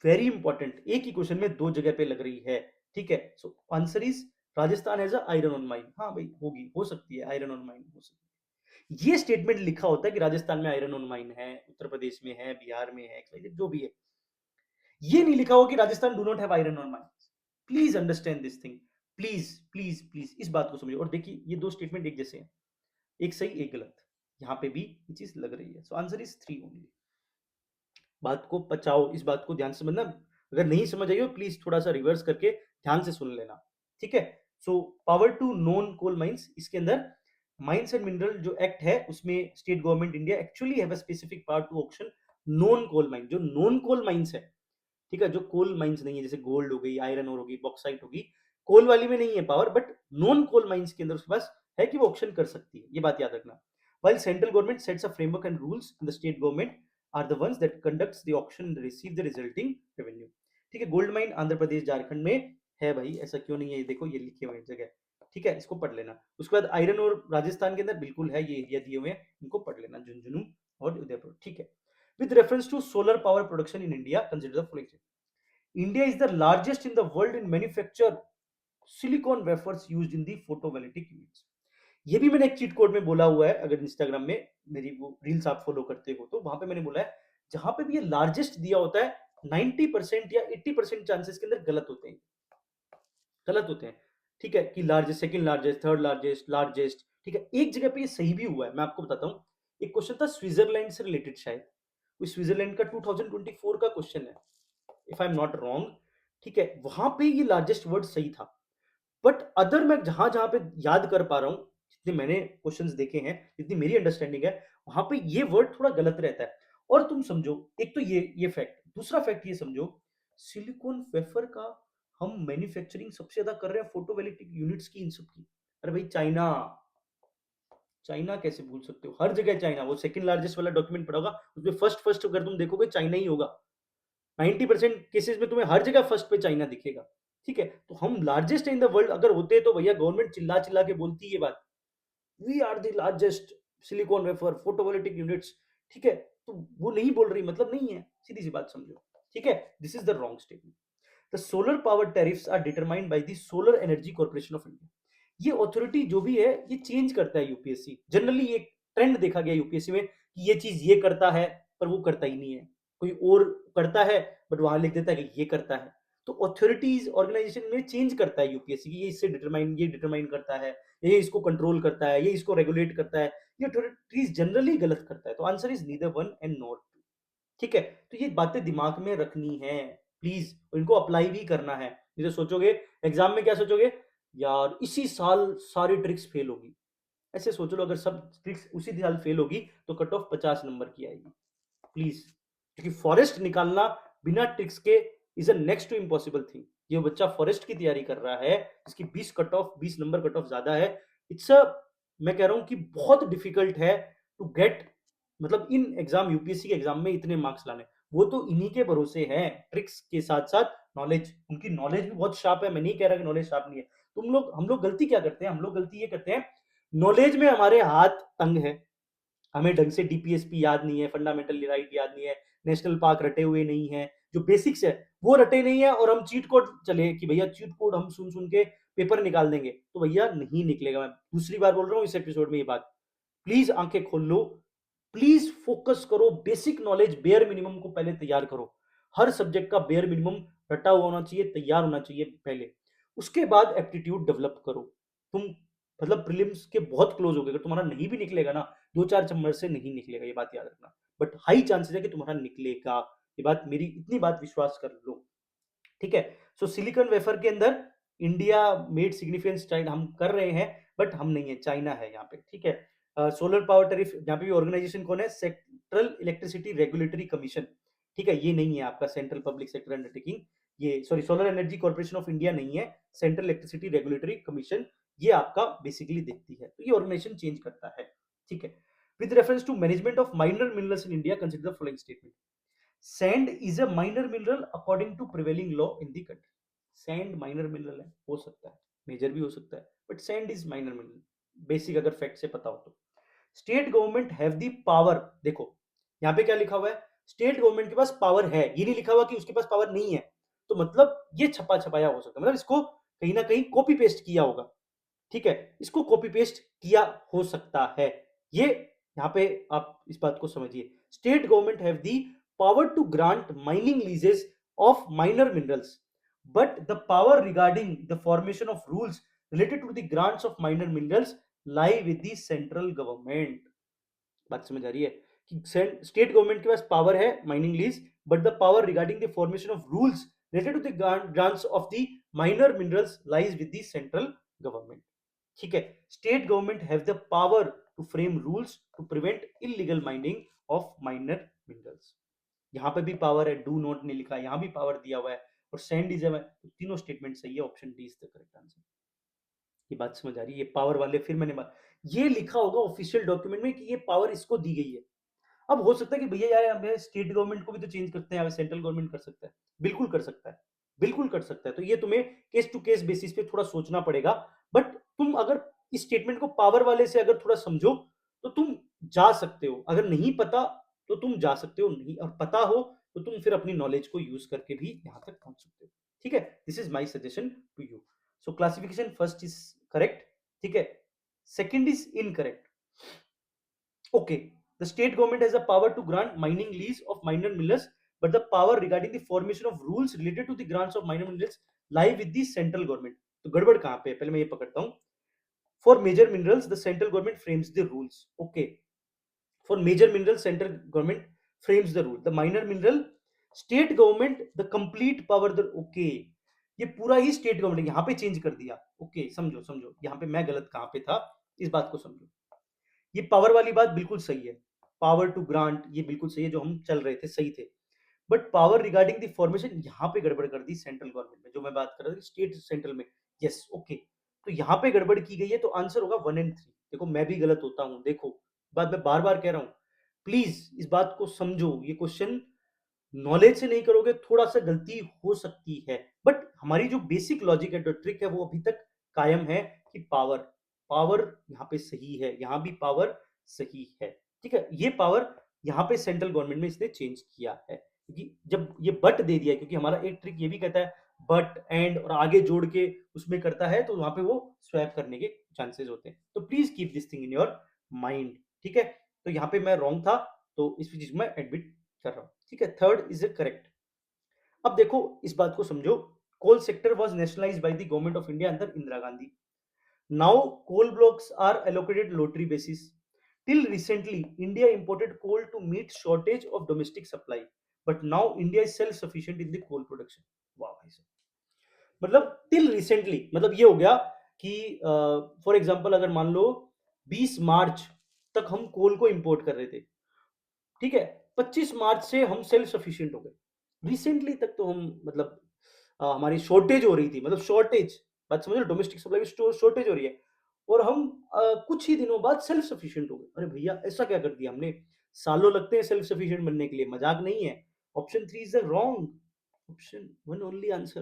वेरी इंपॉर्टेंट, एक ही क्वेश्चन में दो जगह पे लग रही है, ठीक है। So answer is Rajasthan has a iron on mine. हाँ भाई होगी, हो सकती है, आयरन ऑन माइन हो सकती है। ये स्टेटमेंट लिखा होता है कि राजस्थान में आयरन ऑन माइन है, उत्तर प्रदेश में है, बिहार में है, जो भी है। ये नहीं लिखा हुआ कि Rajasthan do not have iron on mine. Please understand this thing, please please please इस बात को समझो। और देखिए ये दो स्टेटमेंट एक जैसे हैं, एक सही एक गलत, यहाँ पे भी ये चीज लग रही है। So answer is 3 only. बात को पचाओ, इस बात को ध्यान से समझना। अगर नहीं समझ आई हो प्लीज थोड़ा सा रिवर्स करके ध्यान से सुन लेना, ठीक है। So power to non coal mines, इसके अंदर माइंस एंड मिनरल जो एक्ट है उसमें state government India actually have a specific power to auction non coal mine. जो नॉन कोल माइंस है, ठीक है, जो कोल माइंस नहीं है, जैसे गोल्ड हो गई, आयरन ओर होगी, बॉक्साइट होगी, कोल वाली में नहीं है power, but non coal mines के अंदर उसके पास है कि वो ऑक्शन कर सकती है। ये बात याद रखना। while central government sets a framework and rules, and the state government are the ones that conducts the auction and receive the resulting revenue। ठीक है, गोल्ड माइन आंध्र प्रदेश झारखंड में है भाई, ऐसा क्यों नहीं है, ये देखो ये लिखे हुए हैं जगह, ठीक है, इसको पढ़ लेना। उसके बाद आयरन और राजस्थान के अंदर बिल्कुल है, ये एरिया दिए हुए हैं, इनको पढ़ लेना, झुंझुनू और उदयपुर, ठीक है। with reference to solar power production in India, consider the following: India is the largest in the world in manufacture silicon wafers used in the photovoltaic units। ये भी मैंने एक चीट कोड में बोला हुआ है, अगर इंस्टाग्राम में मेरी वो रील्स आप फॉलो करते हो तो वहां पे मैंने बोला है, जहां पे भी ये लार्जेस्ट दिया होता है 90% या 80% चांसेस के अंदर गलत होते हैं, गलत होते हैं, ठीक है, कि largest, second largest, third largest, largest, ठीक है। एक जगह पे ये सही भी हुआ है, मैं आपको बताता हूँ। एक क्वेश्चन था स्विट्जरलैंड से रिलेटेड, शायद कोई स्विट्जरलैंड का 2024 का क्वेश्चन है, if I am not wrong, ठीक है, वहां पे ये लार्जेस्ट वर्ड सही था। बट अदर मैं जहां जहां पे याद कर पा रहा हूं, जितने मैंने क्वेश्चंस देखे हैं, जितनी मेरी अंडरस्टैंडिंग है, वहां पे ये वर्ड थोड़ा गलत रहता है। और तुम समझो, एक तो ये फैक्ट, दूसरा फैक्ट ये समझो, सिलिकॉन वेफर का हम मैन्युफैक्चरिंग सबसे ज्यादा कर रहे हैं फोटोवोल्टिक यूनिट्स की, इन सब की। अरे भाई चाइना, चाइना कैसे भूल सकते हो, हर जगह चाइना। वो सेकंड लार्जेस्ट वाला डॉक्यूमेंट पड़ा होगा, उसमें फर्स्ट फर्स्ट अगर तुम देखोगे चाइना ही होगा। 90% केसेस में तुम्हें हर जगह फर्स्ट पे चाइना दिखेगा, ठीक है। तो हम लार्जेस्ट इन द वर्ल्ड अगर होते तो भैया गवर्नमेंट चिल्ला चिल्ला के बोलती ये बात, we are the largest silicon wafer photovoltaic units, ठीक है। तो वो नहीं बोल रही, मतलब नहीं है, सीधी सी बात समझो, ठीक है। This is the wrong statement. The solar power tariffs are determined by the solar energy corporation of India. ये अथॉरिटी जो भी है ये चेंज करता है यूपीएससी। जनरली एक ट्रेंड देखा गया यूपीएससी में कि ये चीज ये करता है, पर वो करता ही नहीं है, कोई और करता है, बट वहां लिख देता है कि ये करता है। तो अथॉरिटीज ऑर्गेनाइजेशन में चेंज करता है यूपीएससी की, ये इससे डिटरमाइन, ये डिटरमाइन करता है, ये इसको कंट्रोल करता है, ये इसको रेगुलेट करता है। ये अथॉरिटीज जनरली गलत करता है। तो answer is neither one and not two, ठीक है। तो ये बातें दिमाग में रखनी है प्लीज, और इनको अप्लाई भी करना है। नहीं तो सोचोगे एग्जाम में, क्या सोचोगे, यार इसी साल सारी ट्रिक्स फेल होगी, ऐसे सोच लो। अगर सब ट्रिक्स उसी साल फेल होगी तो कट ऑफ 50 नंबर की आएगी, प्लीज। क्योंकि फॉरेस्ट निकालना बिना ट्रिक्स के is a next to impossible thing. ये बच्चा फॉरेस्ट की तैयारी कर रहा है, इसकी 20 cut off, 20 number cut off ज्यादा है। इट्स अ, मैं कह रहा हूं कि बहुत डिफिकल्ट है टू गेट, मतलब इन एग्जाम, यूपीएससी के एग्जाम में इतने मार्क्स लाने। वो तो इन्हीं के भरोसे हैं, ट्रिक्स के साथ साथ नॉलेज, उनकी नॉलेज भी बहुत शार्प है। मैं नहीं कह रहा कि नॉलेज शार्प नहीं है। तुम लोग, हम लोग गलती क्या करते हैं, हम लोग गलती ये करते हैं, नॉलेज में हमारे हाथ तंग है, हमें ढंग से डीपीएसपी याद नहीं है, फंडामेंटल राइट याद नहीं है, नेशनल पार्क रटे हुए नहीं है, जो बेसिक्स है वो रटे नहीं है, और हम चीट कोड चले कि भैया चीट कोड हम सुन सुन के पेपर निकाल देंगे, तो भैया नहीं निकलेगा। मैं दूसरी बार बोल रहा हूँ इस एपिसोड में ये बात, प्लीज आंखें खोल लो, प्लीज फोकस करो, बेसिक नॉलेज बेयर मिनिमम को पहले तैयार करो। हर सब्जेक्ट का बेयर मिनिमम रटा हुआ होना चाहिए, तैयार होना चाहिए पहले, उसके बाद एप्टीट्यूड डेवलप करो। तुम मतलब प्रीलिम्स के बहुत क्लोज हो गए, अगर तुम्हारा नहीं भी निकलेगा ना, 2-4 नंबर से नहीं निकलेगा, ये बात याद रखना। बट हाई चांसेस है कि तुम्हारा निकलेगा, ये बात मेरी इतनी बात विश्वास कर लो, ठीक है? सो सिलिकॉन वेफर के अंदर इंडिया मेड सिग्निफिकेंट स्ट्राइड हम कर रहे हैं, बट हम नहीं है, चाइना है यहाँ पे, ठीक है? सोलर पावर टैरिफ, यहाँ पे भी ऑर्गेनाइजेशन कौन है? सेंट्रल इलेक्ट्रिसिटी रेगुलेटरी कमीशन, ठीक है? ये नहीं है आपका सेंट्रल पब्लिक सेक्टर अंडरटेकिंग, ये sorry solar energy corporation of India नहीं है, सेंट्रल इलेक्ट्रिसिटी रेगुलेटरी कमीशन ये आपका बेसिकली देखती है, तो ये ऑर्गेनाइजेशन चेंज करता है, ठीक है? With reference to management of minor minerals in India consider the following statement. Sand is a minor mineral according to prevailing law in the country. Sand minor mineral है, हो सकता है मेजर भी हो सकता है, but sand is minor mineral, basic अगर fact से पता हो तो। State government have the power, देखो यहाँ पे क्या लिखा हुआ है, स्टेट गवर्नमेंट के पास पावर है, ये नहीं लिखा हुआ कि उसके पास पावर नहीं है, तो मतलब ये छपा छपाया हो सकता है, मतलब इसको कहीं ना कहीं कॉपी पेस्ट किया होगा, ठीक है? इसको कॉपी पेस्ट किया हो सकता है, ये यहाँ पे आप इस बात को समझिए। State government have the power to grant mining leases of minor minerals, but the power regarding the formation of rules related to the grants of minor minerals lie with the central government. बात समझ आ रही है कि state government के पास power है mining lease, but the power regarding the formation of rules related to the grants of the minor minerals lies with the central government, ठीक है? State government have the power to frame rules to prevent illegal mining of minor minerals. यहां पे भी power है, do not ने लिखा है, यहां भी पावर दिया हुआ है, और सैंडिज्म है, तो तीनों स्टेटमेंट सही है, option D is the correct answer. ये बात समझ आ रही है? ये पावर वाले फिर मैंने ये लिखा होगा ऑफिशियल डॉक्यूमेंट में कि ये पावर इसको दी गई है। अब हो सकता है कि भैया यार हमें स्टेट गवर्नमेंट को भी तो चेंज करते हैं, सेंट्रल गवर्नमेंट कर सकता है, बिल्कुल कर सकता है, बिल्कुल कर सकता है, तो ये तुम्हें केस टू केस बेसिस पे थोड़ा सोचना पड़ेगा। बट तुम अगर इस स्टेटमेंट को पावर वाले से अगर थोड़ा समझो तो तुम जा सकते हो, अगर नहीं पता तो तुम जा सकते हो, नहीं और पता हो तो तुम फिर अपनी नॉलेज को यूज करके भी यहां तक पहुंच सकते हो, ठीक है? This is my suggestion to you. So classification first is correct, ठीक है? Second is incorrect. Okay, the state government has the power to grant mining lease of minor minerals, but the power regarding the formation of rules related to the grants of minor minerals lie with the central government. तो गड़बड़ कहाँ पे है? पहले मैं ये पकड़ता हूँ। For major minerals, the central government frames the rules. Okay, for major minerals, central government frames the rule. The minor mineral, state government, the complete power. The okay, ये पूरा ही स्टेट गवर्नमेंट यहाँ पे चेंज कर दिया। Okay, समझो समझो, यहाँ पे मैं गलत कहाँ पे था, इस बात को समझो। ये पावर वाली बात बिल्कुल सही है, पावर टू ग्रांट ये बिल्कुल सही है, जो हम चल रहे थे सही थे, but power regarding the formation यहाँ पे गड़बड़ कर दी सेंट्रल गवर्नमेंट में, जो मैं बात कर रहा था स्टेट सेंट्रल में। यस, ओके, तो यहाँ पे गड़बड़ की गई है, तो आंसर होगा 1 और 3। देखो मैं भी गलत होता हूँ, देखो बात मैं बार बार कह रहा हूँ, प्लीज इस बात को समझो, ये क्वेश्चन नॉलेज से नहीं करोगे थोड़ा सा गलती हो सकती है, बट हमारी जो बेसिक लॉजिक है, जो ट्रिक है, वो अभी तक कायम है कि पावर, पावर यहाँ पे सही है, यहाँ भी पावर सही है, ठीक है? ये पावर यहाँ पे सेंट्रल गवर्नमेंट में इसने चेंज किया है, क्योंकि जब ये बट दे दिया है, क्योंकि हमारा एक ट्रिक ये भी कहता है बट एंड और आगे जोड़ के उसमें करता है, तो वहां पे वो स्वैप करने के चांसेस होते हैं, तो please keep this thing in your mind, ठीक है? तो यहाँ पे मैं रॉन्ग था, तो इस चीज में एडमिट कर रहा हूं, ठीक है? Third is correct. अब देखो इस बात को समझो, coal sector was nationalised by the government of India under Indira Gandhi. Now coal blocks are allocated lottery basis. Till recently India imported coal to meet shortage of domestic supply, but now India is self sufficient in the coal production. वाह भाई साहब, मतलब till recently मतलब ये हो गया कि for example अगर मान लो 20 मार्च तक हम कोल को इंपोर्ट कर रहे थे, ठीक है? 25 मार्च से हम सेल्फ सफिशिएंट हो गए। रिसेंटली तक तो हम मतलब हमारी शॉर्टेज हो रही थी, मतलब शॉर्टेज, बात समझ रहे हो? डोमेस्टिक सप्लाई में शॉर्टेज हो रही है, और हम कुछ ही दिनों बाद सेल्फ सफिशिएंट हो गए। अरे भैया ऐसा क्या कर दिया हमने? सालों लगते हैं सेल्फ सफिशिएंट बनने के लिए, मजाक नहीं है। Option 3 is the wrong option, one only answer.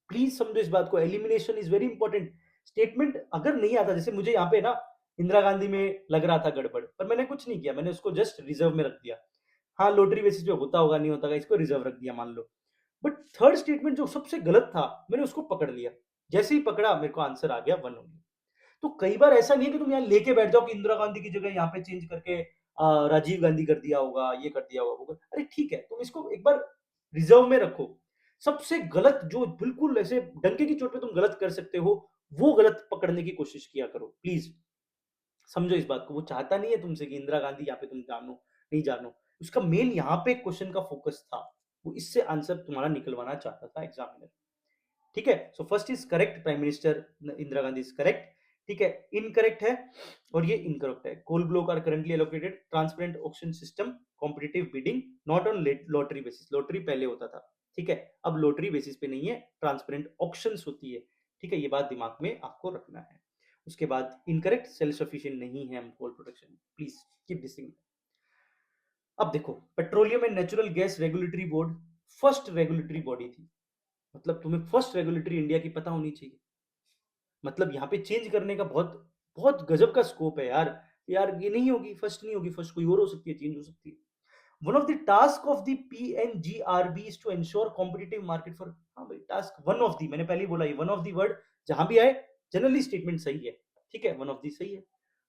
Please समझो इस बात को, elimination is very important. Statement अगर नहीं आता, जैसे मुझे यहाँ पे ना इंदिरा गांधी में लग रहा था गड़बड़, पर मैंने कुछ नहीं किया, मैंने उसको जस्ट रिजर्व में रख दिया। हाँ, लॉटरी बेसिस पे होता होगा, नहीं होता होगा, इसको रिजर्व रख दिया मान लो। बट थर्ड स्टेटमेंट जो सबसे गलत था, मैंने उसको पकड़ लिया। जैसे ही पकड़ा मेरे को आंसर आ गया 1 ओनली। तो कई बार ऐसा नहीं है कि तुम यहाँ लेके बैठ जाओ कि इंदिरा गांधी की जगह यहाँ पे चेंज करके राजीव गांधी कर दिया होगा, ये कर दिया होगा, वो अरे ठीक है, तुम इसको एक बार रिजर्व में रखो। सबसे गलत जो बिल्कुल ऐसे डंके की चोट पे तुम गलत कर सकते हो, वो गलत पकड़ने की कोशिश किया करो प्लीज। समझो इस बात को, वो चाहता नहीं है तुमसे कि इंदिरा गांधी यहाँ पे तुम जानो नहीं जानो। उसका मेन यहाँ पे क्वेश्चन का फोकस था, वो इससे आंसर तुम्हारा निकलवाना चाहता था एग्जामिनर। ठीक है, so first is correct, prime minister Indira Gandhi is correct. ठीक है, इनकरेक्ट है और ये इनकरेक्ट है। Coal block are currently allocated, transparent auction system, competitive bidding, not on lottery basis. Lottery पहले होता था, ठीक है, अब लॉटरी बेसिस पे नहीं है, ट्रांसपेरेंट ऑक्शंस होती है। ठीक है, ये बात दिमाग में आपको रखना है। उसके बाद इनकरेक्ट, सेल्फ सफिशिएंट नहीं है हम coal production, please keep this thing. अब देखो, petroleum and natural gas regulatory board first regulatory body थी, मतलब तुम्हें फर्स्ट रेगुलेटरी इंडिया की पता होनी चाहिए। मतलब यहाँ पे चेंज करने का बहुत बहुत गजब का स्कोप है यार। यार ये नहीं होगी, फर्स्ट नहीं होगी, फर्स्ट कोई और हो सकती है, चेंज हो सकती है। One of the task of the PNGRB is to ensure competitive market for, हाँ भाई टास्क वन ऑफ दी, मैंने पहले ही बोला ये वन ऑफ दी वर्ड जहां भी आए जनरली स्टेटमेंट सही है। ठीक है, वन ऑफ दी सही है।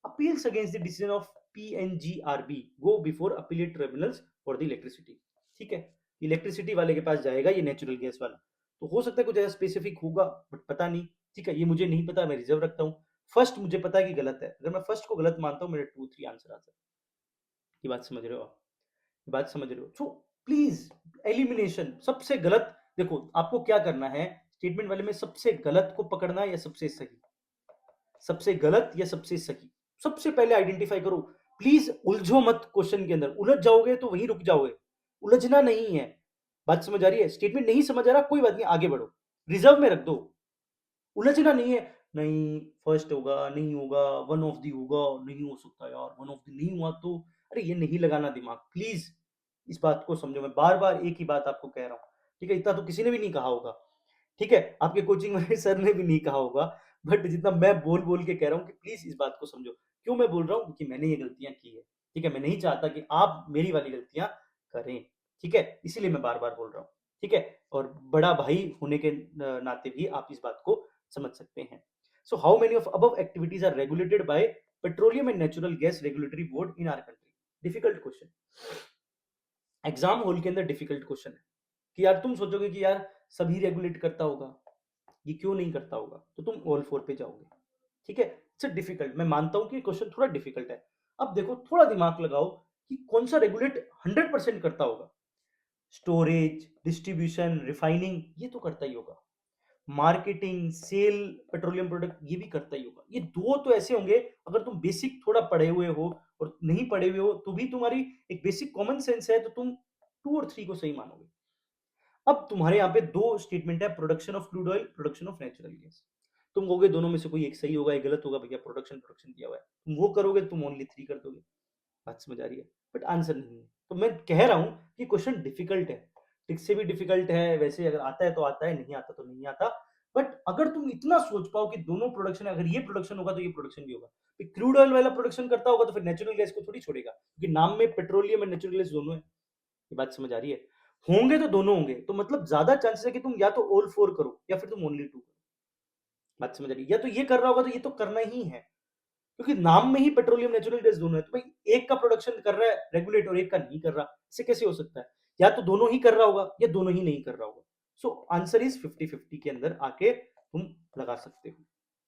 Appeals against the decision of PNGRB go before appellate tribunals for the electricity. ठीक है, इलेक्ट्रिसिटी वाले के पास जाएगा ये नेचुरल गैस वाला, तो हो सकता है कुछ ऐसा स्पेसिफिक होगा बट पता नहीं। ठीक है, ये मुझे नहीं पता, मैं रिजर्व रखता हूँ। फर्स्ट मुझे पता है कि गलत है, अगर मैं फर्स्ट को गलत मानता हूँ मेरे 2 3 आंसर आ जाए। ये बात समझ रहे हो आप? ये बात समझ रहे हो? सो प्लीज एलिमिनेशन सबसे गलत। देखो आपको क्या करना है, स्टेटमेंट वाले में सबसे गलत को पकड़ना है या सबसे सही, सबसे गलत या सबसे सही, सबसे पहले आइडेंटिफाई करो। प्लीज उलझो मत क्वेश्चन के अंदर, उलझ जाओगे तो वहीं रुक जाओगे। उलझना नहीं है। बात समझ आ रही है? स्टेटमेंट नहीं समझ आ रहा, कोई बात नहीं, आगे बढ़ो, रिजर्व में रख दो। उलझना नहीं है, नहीं फर्स्ट होगा नहीं होगा, वन ऑफ दी होगा नहीं हो सकता यार, वन ऑफ दी नहीं हुआ तो, अरे ये नहीं लगाना दिमाग प्लीज। इस बात को समझो, मैं बार बार एक ही बात आपको कह रहा हूँ। ठीक है, इतना तो किसी ने भी नहीं कहा होगा। ठीक है, आपके कोचिंग वाले सर ने भी नहीं कहा होगा, बट जितना मैं बोल बोल के कह रहा हूँ कि प्लीज इस बात को समझो। क्यों मैं बोल रहा हूँ? क्योंकि मैंने ये गलतियां की है। ठीक है, मैं नहीं चाहता कि आप मेरी वाली गलतियां करें। ठीक है, इसीलिए मैं बार बार बोल रहा हूँ। ठीक है, और बड़ा भाई होने के नाते भी आप इस बात को समझ सकते हैं। So how many of above activities are regulated by petroleum and natural gas regulatory board in our country? Difficult question, exam hall के अंदर डिफिकल्ट क्वेश्चन है कि यार तुम सोचोगे कि यार सभी रेगुलेट करता होगा, ये क्यों नहीं करता होगा, तो तुम ऑल फोर पे जाओगे। ठीक है, इट्स डिफिकल्ट, मैं मानता हूं कि क्वेश्चन थोड़ा डिफिकल्ट है। अब देखो थोड़ा दिमाग लगाओ कि कौन सा रेगुलेट 100% करता होगा। स्टोरेज, डिस्ट्रीब्यूशन, रिफाइनिंग, ये तो करता ही होगा। मार्केटिंग, सेल, पेट्रोलियम प्रोडक्ट, ये भी करता ही होगा। ये दो तो ऐसे होंगे, अगर तुम बेसिक थोड़ा पढ़े हुए हो और नहीं पढ़े हुए हो तो भी तुम्हारी एक बेसिक कॉमन सेंस है, तो तुम 2 और 3 को सही मानोगे। अब तुम्हारे यहाँ पे दो स्टेटमेंट है, production of crude oil, production of natural gas. तुम कहोगे दोनों में से कोई एक सही होगा एक गलत होगा, भैया प्रोडक्शन प्रोडक्शन दिया हुआ है, तुम वो करोगे, तुम ओनली 3 कर दोगे। बात समझ आ रही है? बट आंसर नहीं है। तो मैं कह रहा हूं कि क्वेश्चन डिफिकल्ट है, ट्रिक से भी डिफिकल्ट है, वैसे अगर आता है तो आता है, नहीं आता तो नहीं आता। बट अगर तुम इतना सोच पाओ कि दोनों प्रोडक्शन है, अगर ये प्रोडक्शन होगा तो ये प्रोडक्शन भी होगा, फिर क्रूड ऑयल वाला प्रोडक्शन करता होगा तो फिर नेचुरल गैस को थोड़ी छोड़ेगा, क्योंकि नाम में पेट्रोलियम और नेचुरल गैस दोनों है। ये बात समझ आ रही है? होंगे तो दोनों होंगे, तो मतलब ज्यादा चांसेस है कि तुम या तो ऑल फोर करो या फिर तुम ओनली 2 करो। बात समझ आ रही है? या तो ये कर रहा होगा तो ये तो करना ही है, क्योंकि नाम में ही पेट्रोलियम नेचुरल गैस दोनों है, तो भाई एक का प्रोडक्शन कर रहा है रेगुलेट और एक का नहीं कर रहा, इससे कैसे हो सकता है? या तो दोनों ही कर रहा होगा या दोनों ही नहीं कर रहा होगा। सो आंसर इज 50-50 के अंदर आके तुम लगा सकते हो।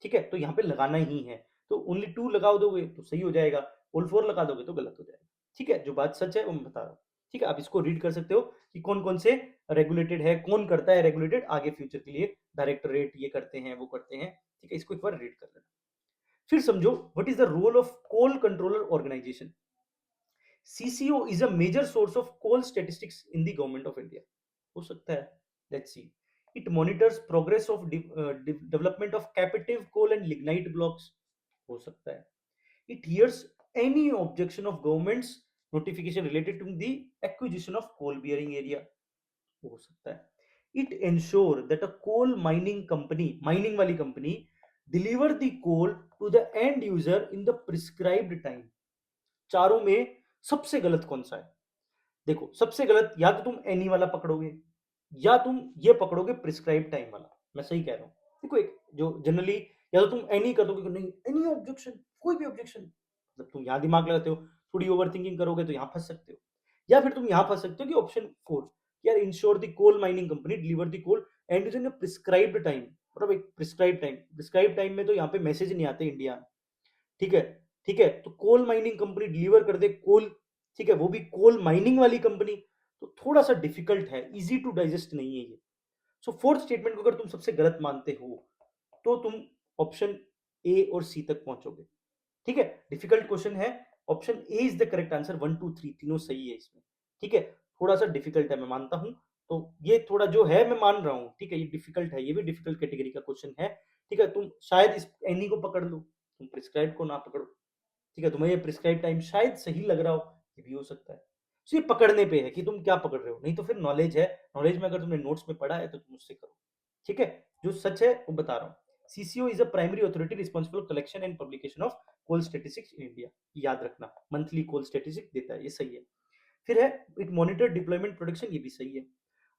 ठीक है, तो यहाँ पे लगाना ही है, तो ओनली 2 लगा दोगे तो सही हो जाएगा, ऑल 4 लगा दोगे तो गलत हो जाएगा। ठीक है, जो बात सच है वो मैं बता रहा हूँ। ठीक है, आप इसको रीड कर सकते हो कि कौन कौन से रेगुलेटेड है, कौन करता है रेगुलेटेड आगे फ्यूचर के लिए, डायरेक्टरेट ये करते हैं वो करते हैं। ठीक है, इसको एक बार रीड कर लेना। फिर समझो what is the role of coal controller organisation. CCO is a major source of coal statistics in the government of India. हो सकता है, let's see. It monitors progress of development of captive coal and lignite blocks. हो सकता है। It hears any objection of government's notification related to the acquisition of coal bearing area. हो सकता है। It ensure that a coal mining company, mining वाली company, deliver the coal to the end user in the prescribed time. चारों में सबसे गलत कौन सा है? देखो सबसे गलत या तो तुम एनी वाला पकड़ोगे या तुम ये पकड़ोगे प्रिस्क्राइब टाइम वाला। मैं सही कह रहा हूं? देखो एक जो जनरली, या तो तुम एनी कर दोगे कि नहीं एनी ऑब्जेक्शन, कोई भी ऑब्जेक्शन, मतलब तुम यहां दिमाग लगाते हो, थोड़ी ओवर थिंकिंग करोगे तो यहां फंस सकते हो। या फिर तुम यहां फंस सकते हो कि ऑप्शन 4, यार ensure the coal mining company deliver the coal end user in prescribed time. मतलब एक प्रिस्क्राइब टाइम में तो यहाँ पे मैसेज नहीं आते इंडिया में, ठीक है, ठीक है। तो कोल माइनिंग कंपनी डिलीवर कर दे कोल, ठीक है, वो भी कोल माइनिंग वाली कंपनी, तो थोड़ा सा डिफिकल्ट है, इजी टू डाइजेस्ट नहीं है ये। सो फोर्थ स्टेटमेंट को अगर तुम सबसे गलत मानते हो तो तुम ऑप्शन ए और सी तक पहुंचोगे, ठीक है। डिफिकल्ट क्वेश्चन है, option A is the correct answer, 1 2 3 तीनों सही है इसमें, ठीक है। थोड़ा सा डिफिकल्ट है मैं मानता हूं, तो ये थोड़ा जो है मैं मान रहा हूं, ठीक है, ये डिफिकल्ट है, ये भी डिफिकल्ट कैटेगरी का क्वेश्चन है, ठीक है। तुम शायद इस एनी को पकड़ लो, तुम प्रिस्क्राइब को ना पकड़ो, ठीक है। तुम्हें ये प्रिस्क्राइब टाइम शायद सही लग रहा हो, ये भी हो सकता है। तो ये पकड़ने पे है कि तुम क्या पकड़ रहे हो, नहीं तो फिर नॉलेज है, नॉलेज में अगर तुमने नोट्स में पढ़ा है तो तुम उससे करो, ठीक है। जो सच है वो बता रहा हूँ। CCO is a primary authority responsible collection and publication of coal statistics in India, याद रखना, मंथली कोल स्टेटिस्टिक्स देता है, ये सही है। फिर है इट मॉनिटर डिप्लॉयमेंट प्रोडक्शन, ये भी सही है।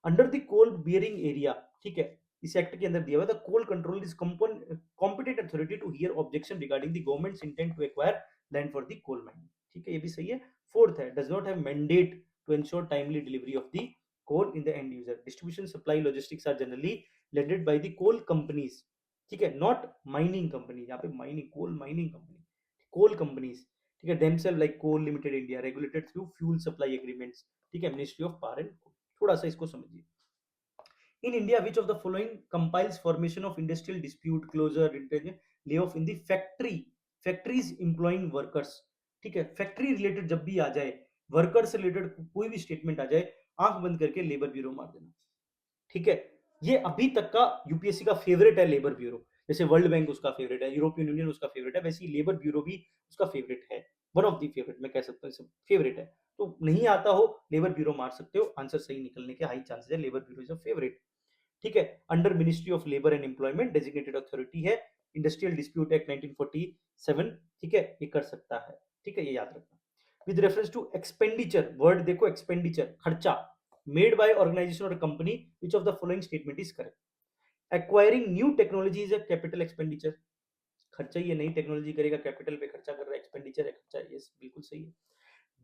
Under the coal bearing area, ठीक है, इस एक्ट के अंदर दिया हुआ था, coal control is competent authority to hear objection regarding the government's intent to acquire land for the coal mining, ठीक है, ये भी सही है। फोर्थ है does not have mandate to ensure timely delivery of the coal in the end user, distribution supply logistics are generally laded by the coal companies, ठीक है, not mining company, यहाँ पे mining coal mining company, coal companies, ठीक है, themselves like coal limited india regulated through fuel supply agreements, ठीक है, ministry of power and coal. थोड़ा सा इसको समझिए। In India, which of the following compiles formation of industrial dispute, closure, intelligence, layoff in the factories employing workers, ठीक है, factory related जब भी आ जाए, वर्कर से रिलेटेड कोई भी स्टेटमेंट आ जाए, आंख बंद करके लेबर ब्यूरो मार देना, ठीक है। ये अभी तक का यूपीएससी का फेवरेट है लेबर ब्यूरो, जैसे वर्ल्ड बैंक उसका फेवरेट है, यूरोपियन यूनियन उसका फेवरेट है, वैसे ही लेबर ब्यूरो भी उसका फेवरेट है, वन ऑफ दी फेवरेट मैं कह सकता हूँ, फेवरेट है। तो नहीं आता हो लेबर ब्यूरो मार सकते हो, आंसर सही निकलने के हाई चांसेस है, labour bureau is a favourite, ठीक है। Under ministry of labour and employment designated authority है, इंडस्ट्रियल डिस्प्यूट एक्ट 1947, ठीक है, ये कर सकता है, ठीक है, ये याद रखना। With reference to expenditure, word देखो एक्सपेंडिचर, खर्चा, मेड बाय ऑर्गेनाइजेशन और company, which of the following statement is correct. Acquiring new technology is a capital expenditure, खर्चा, ये नई टेक्नोलॉजी करेगा, कैपिटल पे खर्चा कर रहा है, एक्सपेंडिचर है, खर्चा, यस बिल्कुल सही है।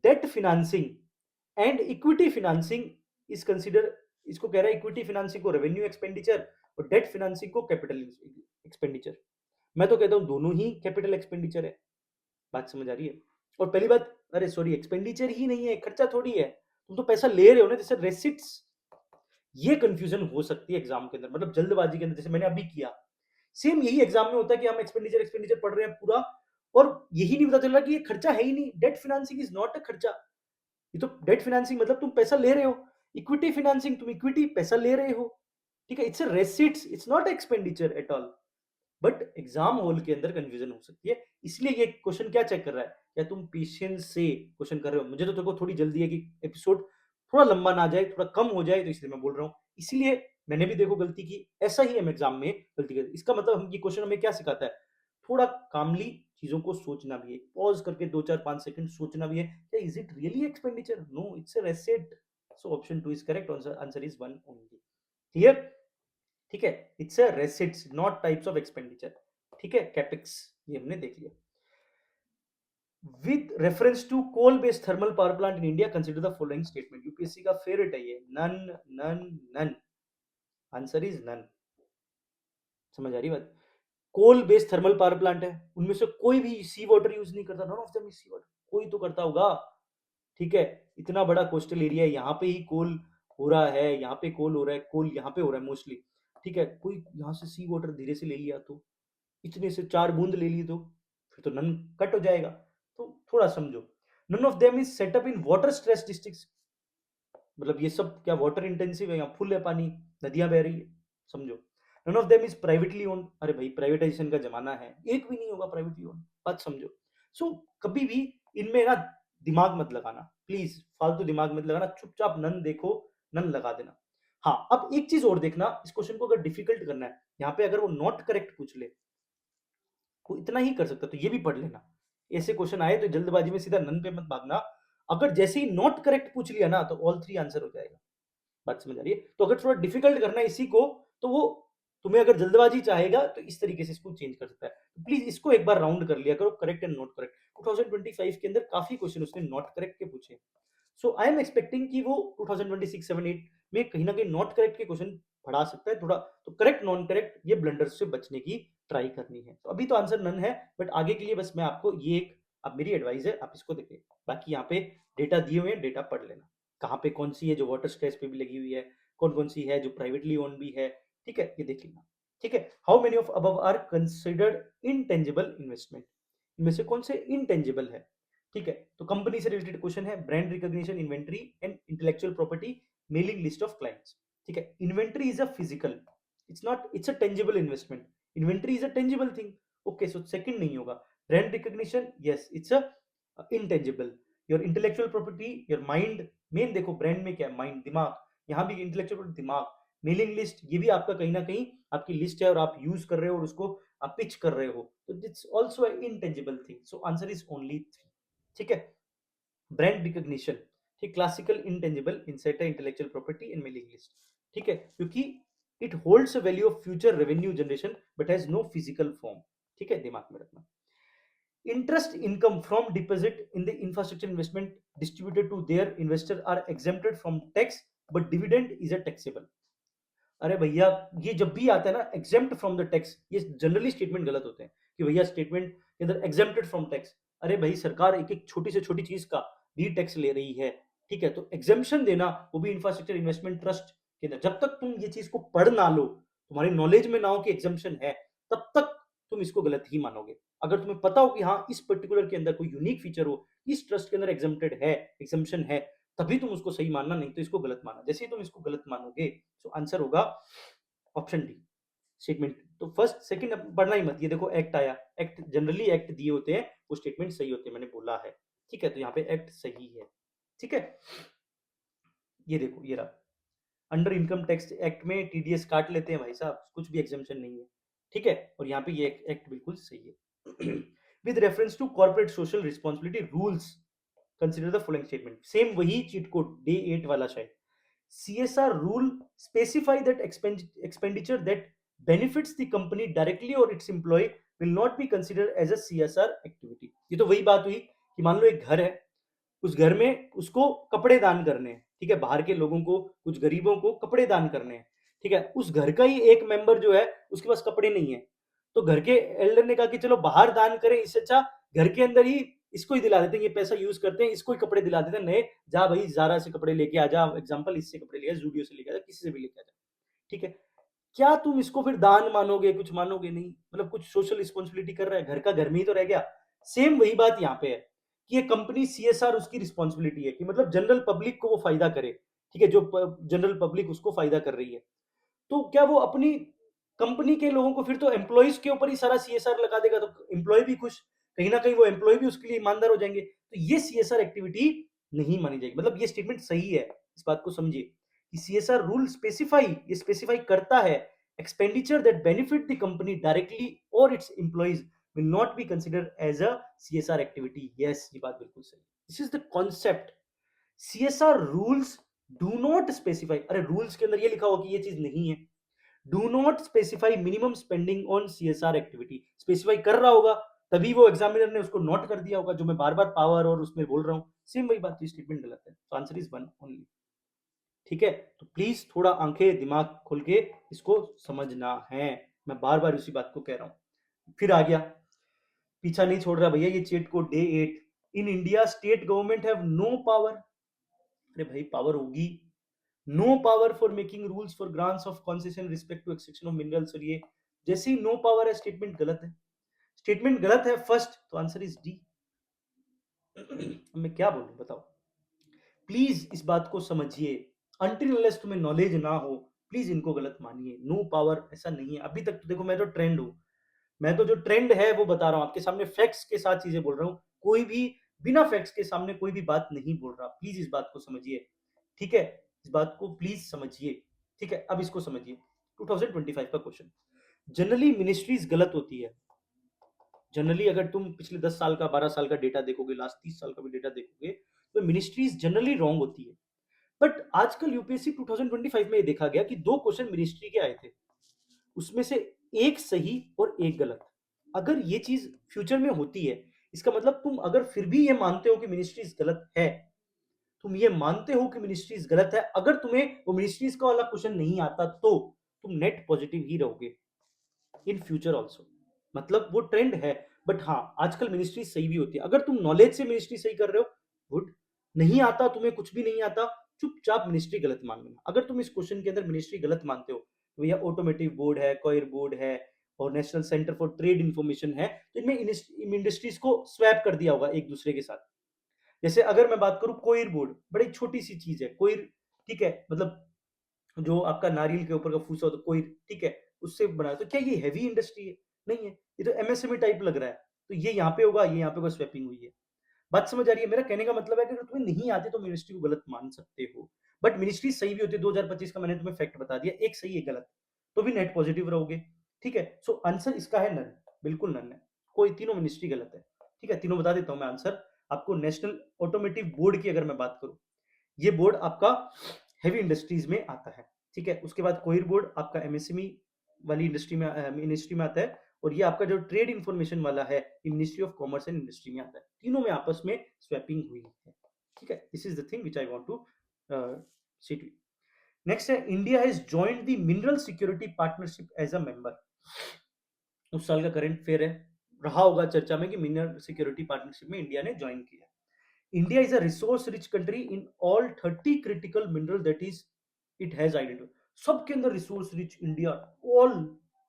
Debt financing and equity financing is consider, इसको कह रहा है इक्विटी फिनेंसिंग को रेवेन्यू एक्सपेंडिचर और डेट फिनेंसिंग को कैपिटल एक्सपेंडिचर, मैं तो कहता हूं दोनों ही कैपिटल एक्सपेंडिचर है, बात समझ आ रही है। और पहली बात, अरे सॉरी, एक्सपेंडिचर ही नहीं है, खर्चा थोड़ी है, तुम तो पैसा ले रहे हो ना, जैसे रेसिट्स, ये कंफ्यूजन हो सकती है एग्जाम के अंदर, मतलब जल्दबाजी के अंदर, जैसे मैंने अभी किया, सेम यही एग्जाम में होता है कि हम एक्सपेंडिचर एक्सपेंडिचर पढ़ रहे हैं पूरा, और यही नहीं पता चल रहा कि ये खर्चा है ही नहीं, debt financing is not a खर्चा, ये तो डेट फिनेंसिंग मतलब तुम पैसा ले रहे हो, इक्विटी फिनेंसिंग तुम इक्विटी पैसा ले रहे हो, ठीक है, it's a receipts, it's not expenditure at all. But exam hall के अंदर कंफ्यूजन हो सकती है, इसलिए ये क्वेश्चन क्या चेक कर रहा है, क्या तुम पेशेंस से क्वेश्चन कर रहे हो, मुझे तो देखो थोड़ी जल्दी है कि एपिसोड थोड़ा लंबा ना जाए, थोड़ा कम हो जाए, तो इसलिए मैं बोल रहा हूँ, इसलिए मैंने भी देखो गलती की, ऐसा ही हम एग्जाम में गलती करते, इसका मतलब हम ये क्वेश्चन हमें क्या सिखाता है, थोड़ा कामली चीजों को सोचना भी है, पॉज करके 2 4 5 सेकंड सोचना भी है, क्या is it really expenditure, no it's a receipt, so option 2 is correct, answer is 1 only, clear, ठीक है, it's a receipts not types of expenditure, ठीक है, कैपेक्स, ये हमने देख लिया। With reference to coal based thermal power plant in India consider the following statement, UPSC का favourite है ये, none none none, answer is none, समझ आ रही बात। Coal based thermal power plant है, उनमें से कोई भी सी वाटर यूज नहीं करता, none of them is sea water, कोई तो करता होगा, ठीक है। इतना बड़ा कोस्टल एरिया है, यहाँ पे ही कोल हो रहा है, यहाँ पे कोल हो रहा है, कोल यहाँ पे हो रहा है मोस्टली, ठीक है, कोई यहाँ से सी वाटर धीरे से ले लिया तो, इतने से 4 बूंद ले ली तो फिर तो नन कट हो जाएगा, तो थोड़ा समझो। None of them is set up in water stress districts, मतलब ये सब क्या वाटर इंटेंसिव है, यहाँ फुल है पानी, नदियां बह रही है, समझो। None of them is privately owned, अरे भाई प्राइवेटाइजेशन का जमाना है, एक भी नहीं होगा प्राइवेटली ओन्ड, बात समझो। सो कभी भी इनमें ना दिमाग मत लगाना, प्लीज फालतू दिमाग मत लगाना, चुपचाप नन देखो, नन लगा देना। हाँ, अब एक चीज और देखना, इस क्वेश्चन को अगर डिफिकल्ट करना है, यहाँ पे अगर वो नॉट करेक्ट पूछ ले, वो इतना ही कर सकता, तो ये भी पढ़ लेना, ऐसे क्वेश्चन आए तो जल्दबाजी में सीधा नन पे मत भागना, अगर जैसे ही नॉट करेक्ट पूछ लिया ना तो ऑल 3 आंसर हो जाएगा, बात समझ आ रही है। तो अगर थोड़ा डिफिकल्ट करना है इसी को, तो वो तुम्हें अगर जल्दबाजी चाहेगा तो इस तरीके से इसको चेंज कर सकता है, तो प्लीज इसको एक बार राउंड कर लिया करो, करेक्ट एंड नॉट करेक्ट, 2025 के अंदर काफी क्वेश्चन उसने नॉट करेक्ट के पूछे, सो आई एम एक्सपेक्टिंग कि वो 2026 7 8 में कहीं ना कहीं नॉट करेक्ट के क्वेश्चन बढ़ा सकता है थोड़ा। तो करेक्ट नॉन करेक्ट ये ब्लंडर्स से बचने की ट्राई करनी है। तो अभी तो आंसर नन है, बट आगे के लिए बस मैं आपको ये एक, अब मेरी एडवाइस है आप इसको देखिए। बाकी यहाँ पे डेटा दिए हुए हैं, डेटा पढ़ लेना कहाँ पे कौन सी है जो वाटर स्ट्रेस पे भी लगी हुई है, कौन कौन सी है जो प्राइवेटली ओन भी है। ठीक है, ये देख लेना। ठीक है, how many of above are considered intangible investment, इनमें से कौन से इनटेंजिबल है। ठीक है, तो कंपनी से रिलेटेड क्वेश्चन है, brand recognition, inventory and intellectual property, mailing list of clients. ठीक है, inventory is a physical, it's not, it's a tangible investment, inventory is a tangible thing. Okay, so second नहीं होगा। Brand recognition, yes it's a intangible. Your intellectual property, your mind, main देखो brand में क्या है, mind दिमाग, यहाँ भी intellectual property दिमाग। मेलिंग लिस्ट ये भी आपका कहीं ना कहीं आपकी लिस्ट है और आप यूज कर रहे हो और उसको आप पिच कर रहे हो, तो it's also intangible thing. So answer is only 3। ठीक है, ब्रांड रिकॉग्निशन, ठीक, classical intangible, inset intellectual property and mailing list. ठीक है, क्योंकि it holds a value of future revenue generation but has no physical form. ठीक है, दिमाग में रखना। Interest income from deposit in the infrastructure investment distributed to their investor are exempted from tax, but dividend is a taxable। अरे भैया, ये जब भी आता है ना एग्जेम्प्ट फ्रॉम द टैक्स, ये जनरली स्टेटमेंट गलत होते हैं कि भैया स्टेटमेंट के अंदर एग्जेम्प्टेड फ्रॉम टैक्स। अरे भाई, सरकार एक एक छोटी से छोटी चीज का भी टैक्स ले रही है। ठीक है, तो एग्जेम्पशन देना वो भी इंफ्रास्ट्रक्चर इन्वेस्टमेंट ट्रस्ट के अंदर, जब तक तुम ये चीज को पढ़ ना लो, तुम्हारी नॉलेज में ना हो कि एग्जेम्पशन है, तब तक तुम इसको गलत ही मानोगे। अगर तुम्हें पता हो कि हाँ इस पर्टिकुलर के अंदर कोई यूनिक फीचर हो, इस ट्रस्ट के अंदर एग्जेम्प्टेड है, एग्जेम्पशन है, तभी तुम उसको सही मानना, नहीं तो इसको गलत मानना। जैसे ही तुम इसको गलत मानोगे, तो आंसर होगा ऑप्शन डी, स्टेटमेंट। तो फर्स्ट सेकंड पढ़ना ही मत। ये देखो एक्ट आया, एक्ट जनरली एक्ट दिए होते हैं वो स्टेटमेंट सही होते हैं, मैंने बोला है। ठीक है, तो यहाँ पे एक्ट सही है। ठीक है, ये देखो ये रहा, अंडर इनकम टैक्स एक्ट में टीडीएस काट लेते हैं भाई साहब, कुछ भी एग्जामेशन नहीं है। ठीक है, और यहाँ पे ये एक्ट बिल्कुल सही है। With reference to corporate social responsibility rules consider the following statement, same वही चीट कोड डे 8 वाला शायद। CSR rule specify that expenditure that benefits the company directly or its employee will not be considered as a CSR activity। ये तो वही बात हुई कि मान लो एक घर है, उस घर में उसको कपड़े दान करने हैं। ठीक है, बाहर के लोगों को, कुछ गरीबों को कपड़े दान करने हैं। ठीक है, उस घर का ही एक मेंबर जो है उसके पास कपड़े नहीं है, तो घर के एल्डर ने कहा कि चलो बाहर दान करें, इससे अच्छा घर के अंदर ही इसको ही दिला देते हैं, ये पैसा यूज करते हैं, इसको ही कपड़े दिला देते हैं नए। जा भाई, जारा से कपड़े लेके आ जा, एग्जाम्पल इससे कपड़े लेके आ, जूडियो से लेके आ जा, किसी से भी लेके आ जा। ठीक है, क्या तुम इसको फिर दान मानोगे? कुछ मानोगे नहीं, मतलब कुछ सोशल रिस्पॉन्सिबिलिटी कर रहा है, घर का घर में ही तो रह गया। सेम वही बात यहाँ पे है कि ये कंपनी सीएसआर उसकी रिस्पॉन्सिबिलिटी है कि मतलब जनरल पब्लिक को वो फायदा करे। ठीक है, जो जनरल पब्लिक उसको फायदा कर रही है, तो क्या वो अपनी कंपनी के लोगों को फिर तो एम्प्लॉइज के ऊपर ही सारा सीएसआर लगा देगा, तो एम्प्लॉय भी खुश, कहीं ना कहीं वो एम्प्लॉय भी उसके लिए ईमानदार हो जाएंगे, तो ये सीएसआर एक्टिविटी नहीं मानी जाएगी। मतलब ये स्टेटमेंट सही है, इस बात को समझिए कि सीएसआर रूल स्पेसिफाई, ये स्पेसिफाई करता है expenditure that benefit the company directly और its employees will not be considered as a CSR activity। Yes, ये बात बिल्कुल सही। This is the concept। CSR rules do not specify, अरे रूल्स के अंदर ये लिखा होगा कि ये चीज नहीं है। Do not specify minimum spending on CSR activity, specify कर रहा होगा तभी वो एग्जामिनर ने उसको नोट कर दिया होगा, जो मैं बार बार पावर और उसमें बोल रहा हूँ, सेम वही बात, स्टेटमेंट गलत है। तो आंसर इज वन ओनली। ठीक है, तो प्लीज थोड़ा आंखें दिमाग खोल के इसको समझना है, मैं बार बार उसी बात को कह रहा हूँ। फिर आ गया, पीछा नहीं छोड़ रहा भैया ये cheat code day 8। In India state government have no power. अरे भाई पावर होगी, no power for making rules for grants of concession respect to extraction of minerals. और ये जैसे ही नो पावर है, स्टेटमेंट गलत है, स्टेटमेंट गलत है फर्स्ट, तो आंसर इज डी। मैं क्या बोलूं बताओ, प्लीज इस बात को समझिए, अनटिल अनलेस तुम्हें नॉलेज ना हो, प्लीज इनको गलत मानिए। नो पावर ऐसा नहीं है, अभी तक तो देखो मैं तो ट्रेंड हूं, मैं तो जो ट्रेंड है वो बता रहा हूं आपके सामने, फैक्ट्स के साथ चीजें बोल रहा हूं, कोई भी बिना फैक्ट्स के सामने कोई भी बात नहीं बोल रहा। प्लीज इस बात को समझिए। ठीक है, इस बात को प्लीज समझिए। ठीक है, अब इसको समझिए। 2025 का क्वेश्चन, जनरली मिनिस्ट्रीज गलत होती है। जनरली अगर तुम पिछले 10 साल का 12 साल का डेटा देखोगे, लास्ट 30 साल का भी डेटा देखोगे, तो मिनिस्ट्रीज जनरली रॉन्ग होती है। बट आजकल यूपीएससी 2025 में ये देखा गया कि दो क्वेश्चन मिनिस्ट्री के आए थे, उसमें से एक सही और एक गलत। अगर ये चीज फ्यूचर में होती है, इसका मतलब तुम अगर फिर भी ये मानते हो कि मिनिस्ट्रीज गलत है, तुम ये मानते हो कि मिनिस्ट्रीज गलत है, अगर तुम्हें वो मिनिस्ट्रीज का वाला क्वेश्चन नहीं आता तो तुम नेट पॉजिटिव ही रहोगे इन फ्यूचर ऑल्सो। मतलब वो ट्रेंड है। बट हाँ, आजकल मिनिस्ट्री सही भी होती है, अगर तुम नॉलेज से मिनिस्ट्री सही कर रहे हो, गुड। नहीं आता तुम्हें, कुछ भी नहीं आता, चुपचाप मिनिस्ट्री गलत मान लेना। अगर तुम इस क्वेश्चन के अंदर मिनिस्ट्री गलत मानते हो, तो भैया ऑटोमेटिव बोर्ड है, कॉयर बोर्ड है और national centre for trade information है, तो इनमें इंडस्ट्रीज को स्वैप कर दिया होगा एक दूसरे के साथ। जैसे अगर मैं बात करूं कोयर बोर्ड, बड़ी छोटी सी चीज है कोयर, ठीक है, मतलब जो आपका नारियल के ऊपर का फूसा होता है कोई, ठीक है, उससे बनाया, तो क्या ये हैवी इंडस्ट्री है? नहीं है, ये तो एमएसएमई टाइप लग रहा है। तो ये यहाँ पे होगा, ये यहाँ पे होगा, स्वैपिंग हुई है। बात समझ आ रही है? मेरा कहने का मतलब है कि अगर तुम्हें नहीं आती तो मिनिस्ट्री को गलत मान सकते हो, बट मिनिस्ट्री सही भी होती है। 2025 का मैंने तुम्हें फैक्ट बता दिया, एक सही है गलत, तो भी नेट पॉजिटिव रहोगे। ठीक है, सो आंसर इसका है नन, बिल्कुल नन है, कोई तीनों मिनिस्ट्री गलत है। ठीक है, तीनों बता देता हूं मैं आंसर आपको। नेशनल ऑटोमेटिव बोर्ड की अगर मैं बात करूं, ये बोर्ड आपका हेवी इंडस्ट्रीज में आता है। ठीक है, उसके बाद कोयर बोर्ड आपका एमएसएमई वाली इंडस्ट्री में आता है, और ये आपका जो ट्रेड इंफॉर्मेशन वाला है, ministry of commerce and industry में आता है। तीनों में आपस में स्वैपिंग हुई है। ठीक है, this is the thing which I want to see too. Next है, India has joined the mineral security partnership as a member. उस साल का करंट अफेयर है, रहा होगा चर्चा में कि मिनरल सिक्योरिटी पार्टनरशिप में इंडिया ने ज्वाइन किया। India is a resource-rich country in all 30 critical mineral that is it has identified. सबके अंदर रिसोर्स रिच इंडिया ऑल।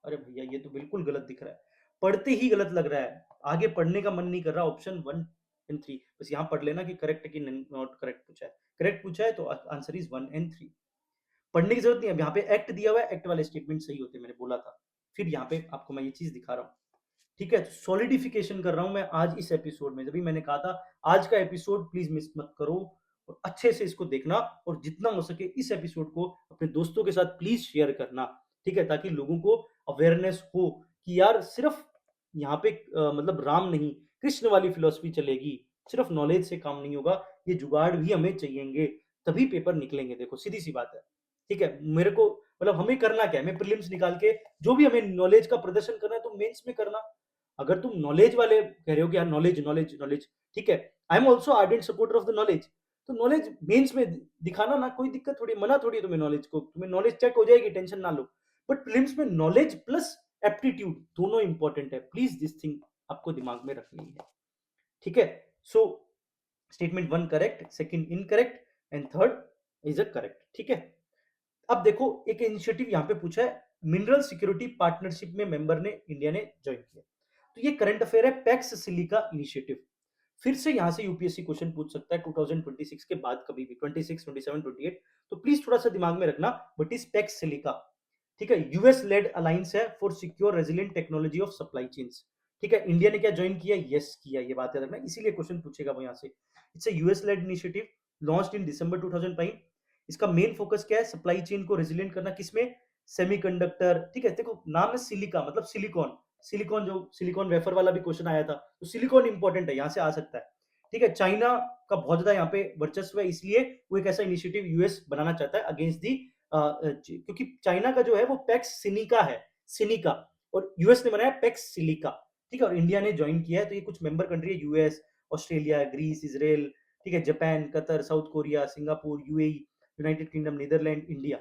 अरे भैया ये तो बिल्कुल गलत दिख रहा है, पढ़ते ही गलत लग रहा है, आगे पढ़ने का मन नहीं कर रहा। ऑप्शन 1 एंड 3, बस यहाँ पढ़ लेना कि करेक्ट है कि नॉट करेक्ट पूछा है। करेक्ट पूछा है तो आंसर इज 1 एंड 3। पढ़ने की जरूरत नहीं है, यहाँ पे एक्ट दिया हुआ है, एक्ट वाले स्टेटमेंट सही होते हैं, मैंने बोला था। फिर यहाँ पे आपको मैं ये चीज दिखा रहा हूँ। ठीक है, सॉलिडिफिकेशन कर रहा हूं मैं आज इस एपिसोड में, जब भी मैंने कहा था आज का एपिसोड प्लीज मिस मत करो, और अच्छे से इसको देखना, और जितना हो सके इस एपिसोड को अपने दोस्तों के साथ प्लीज शेयर करना। ठीक है, ताकि लोगों को अवेयरनेस हो कि यार सिर्फ यहाँ पे मतलब राम नहीं, कृष्ण वाली फिलॉसफी चलेगी, सिर्फ नॉलेज से काम नहीं होगा, ये जुगाड़ भी हमें चाहिएंगे, तभी पेपर निकलेंगे। देखो सीधी सी बात है। ठीक है, मेरे को मतलब हमें करना क्या है, हमें प्रीलिम्स निकाल के जो भी हमें नॉलेज का प्रदर्शन करना है तो मेंस में करना। अगर तुम नॉलेज वाले कह रहे हो कि यार नॉलेज नॉलेज नॉलेज, ठीक है, I am also ardent supporter of the knowledge, तो नॉलेज मेंस में दिखाना ना, कोई दिक्कत थोड़ी, मना थोड़ी तुम्हें नॉलेज को, तुम्हें नॉलेज चेक हो जाएगी, टेंशन ना लो। बट प्रीलिम्स में नॉलेज प्लस एप्टीट्यूड दोनों इंपॉर्टेंट है, प्लीज दिस थिंग आपको दिमाग में रखनी है। ठीक है, so statement 1 correct, second incorrect and third is a correct. ठीक है, अब देखो एक इनिशिएटिव यहाँ पे पूछा है, मिनरल सिक्योरिटी पार्टनरशिप में मेंबर ने इंडिया ने ज्वाइन किया, तो ये करंट अफेयर है, पैक्स सिलिका इनिशिएटिव। फिर से यहां से यूपीएससी क्वेश्चन पूछ सकता है 2026 के बाद कभी भी, 26, 27, 28, तो प्लीज थोड़ा सा दिमाग में रखना। बट इज पैक्स सिलिका, ठीक है, यूएस लेड अलायंस है for secure resilient technology of supply chains. ठीक है, इंडिया ने क्या ज्वाइन किया? यस किया, ये बात याद रखना, इसीलिए क्वेश्चन पूछेगा वो यहाँ से। It's a US led initiative launched in December 2005। इसका मेन फोकस क्या है? सप्लाई चेन को रेजिलिएंट करना, किसमें? सेमीकंडक्टर। ठीक है, देखो नाम है सिलिका, मतलब सिलिकॉन, सिलिकॉन जो सिलिकॉन वेफर वाला भी क्वेश्चन आया था, तो सिलिकॉन इंपॉर्टेंट है, यहाँ से आ सकता है। ठीक है, चाइना का बहुत ज्यादा यहाँ पे वर्चस्व है, इसलिए वो एक ऐसा इनिशिएटिव यूएस बनाना चाहता है अगेंस्ट दी, क्योंकि चाइना का जो है वो पैक्स सिनिका है, सिनिका, और यूएस ने बनाया पैक्स सिलिका। ठीक है, और इंडिया ने ज्वाइन किया है, तो ये कुछ मेंबर कंट्री है, यूएस, ऑस्ट्रेलिया, ग्रीस, इसराइल, ठीक है, Japan, Qatar, South Korea, Singapore, UAE, United Kingdom, Netherland, India.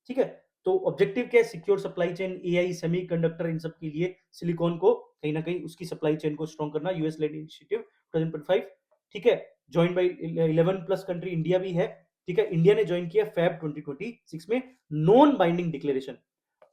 ठीक है, तो ऑब्जेक्टिव क्या है? Secure supply chain, AI, semiconductor, इन सब के लिए सिलिकॉन को कहीं ना कहीं उसकी सप्लाई चेन को स्ट्रॉन्ग करना, यूएस लेड इनिशिएटिव 2005। ठीक है, join by 11 plus country, India भी है। ठीक है, इंडिया ने ज्वाइन किया फैब 2026 में, नॉन बाइंडिंग डिक्लेरेशन।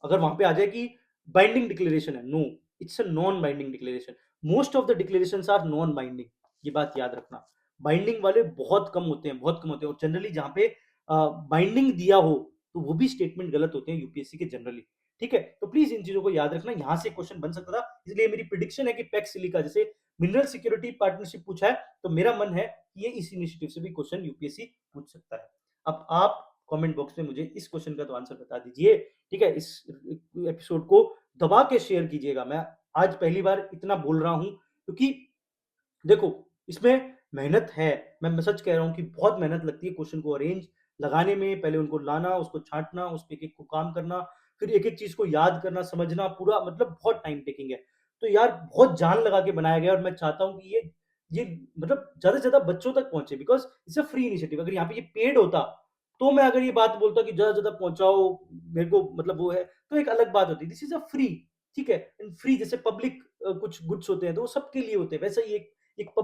अगर वहां पे आ जाए कि बाइंडिंग डिक्लेरेशन है, no, it's a non binding declaration. Most of the declarations are non binding, ये बात याद रखना। बाइंडिंग वाले बहुत कम होते हैं, बहुत कम होते हैं, और जनरली जहां पे बाइंडिंग दिया हो तो वो भी स्टेटमेंट गलत होते हैं यूपीएससी के जनरली। ठीक है, तो प्लीज इन चीजों को याद रखना, यहां से क्वेश्चन बन सकता था, इसलिए मेरी प्रिडिक्शन है कि पैक्स सिलिका, जैसे मिनरल सिक्योरिटी पार्टनरशिप पूछा है, तो मेरा मन है कि ये इस इनिशिएटिव से भी क्वेश्चन यूपीएससी पूछ सकता है। अब आप कमेंट बॉक्स में मुझे इस क्वेश्चन का तो आंसर बता दीजिए। ठीक है, इस एपिसोड को दबा के शेयर कीजिएगा। मैं आज पहली बार इतना बोल रहा हूं क्योंकि देखो इसमें मेहनत है, मैं सच कह रहा हूँ कि बहुत मेहनत लगती है क्वेश्चन को अरेंज लगाने में, पहले उनको लाना, उसको छांटना, उस पे एक-एक को काम करना, फिर एक-एक चीज़ को याद करना, समझना पूरा, मतलब बहुत टाइम टेकिंग है। तो यार बहुत जान लगा के बनाया गया है, और मैं चाहता हूँ कि ये ये मतलब ज़्यादा से ज़्यादा बच्चों तक पहुँचे because it's a free initiative. अगर यहाँ पे ये पेड होता, तो मैं अगर ये बात बोलता कि ज़्यादा से ज़्यादा पहुँचाओ, मेरे को मतलब वो है, तो एक अलग बात होती। दिस इज़ अ फ्री, ठीक है? एंड फ्री जैसे पब्लिक कुछ गुड्स होते हैं, तो वो सबके लिए होते हैं। वैसा ही एक एक पब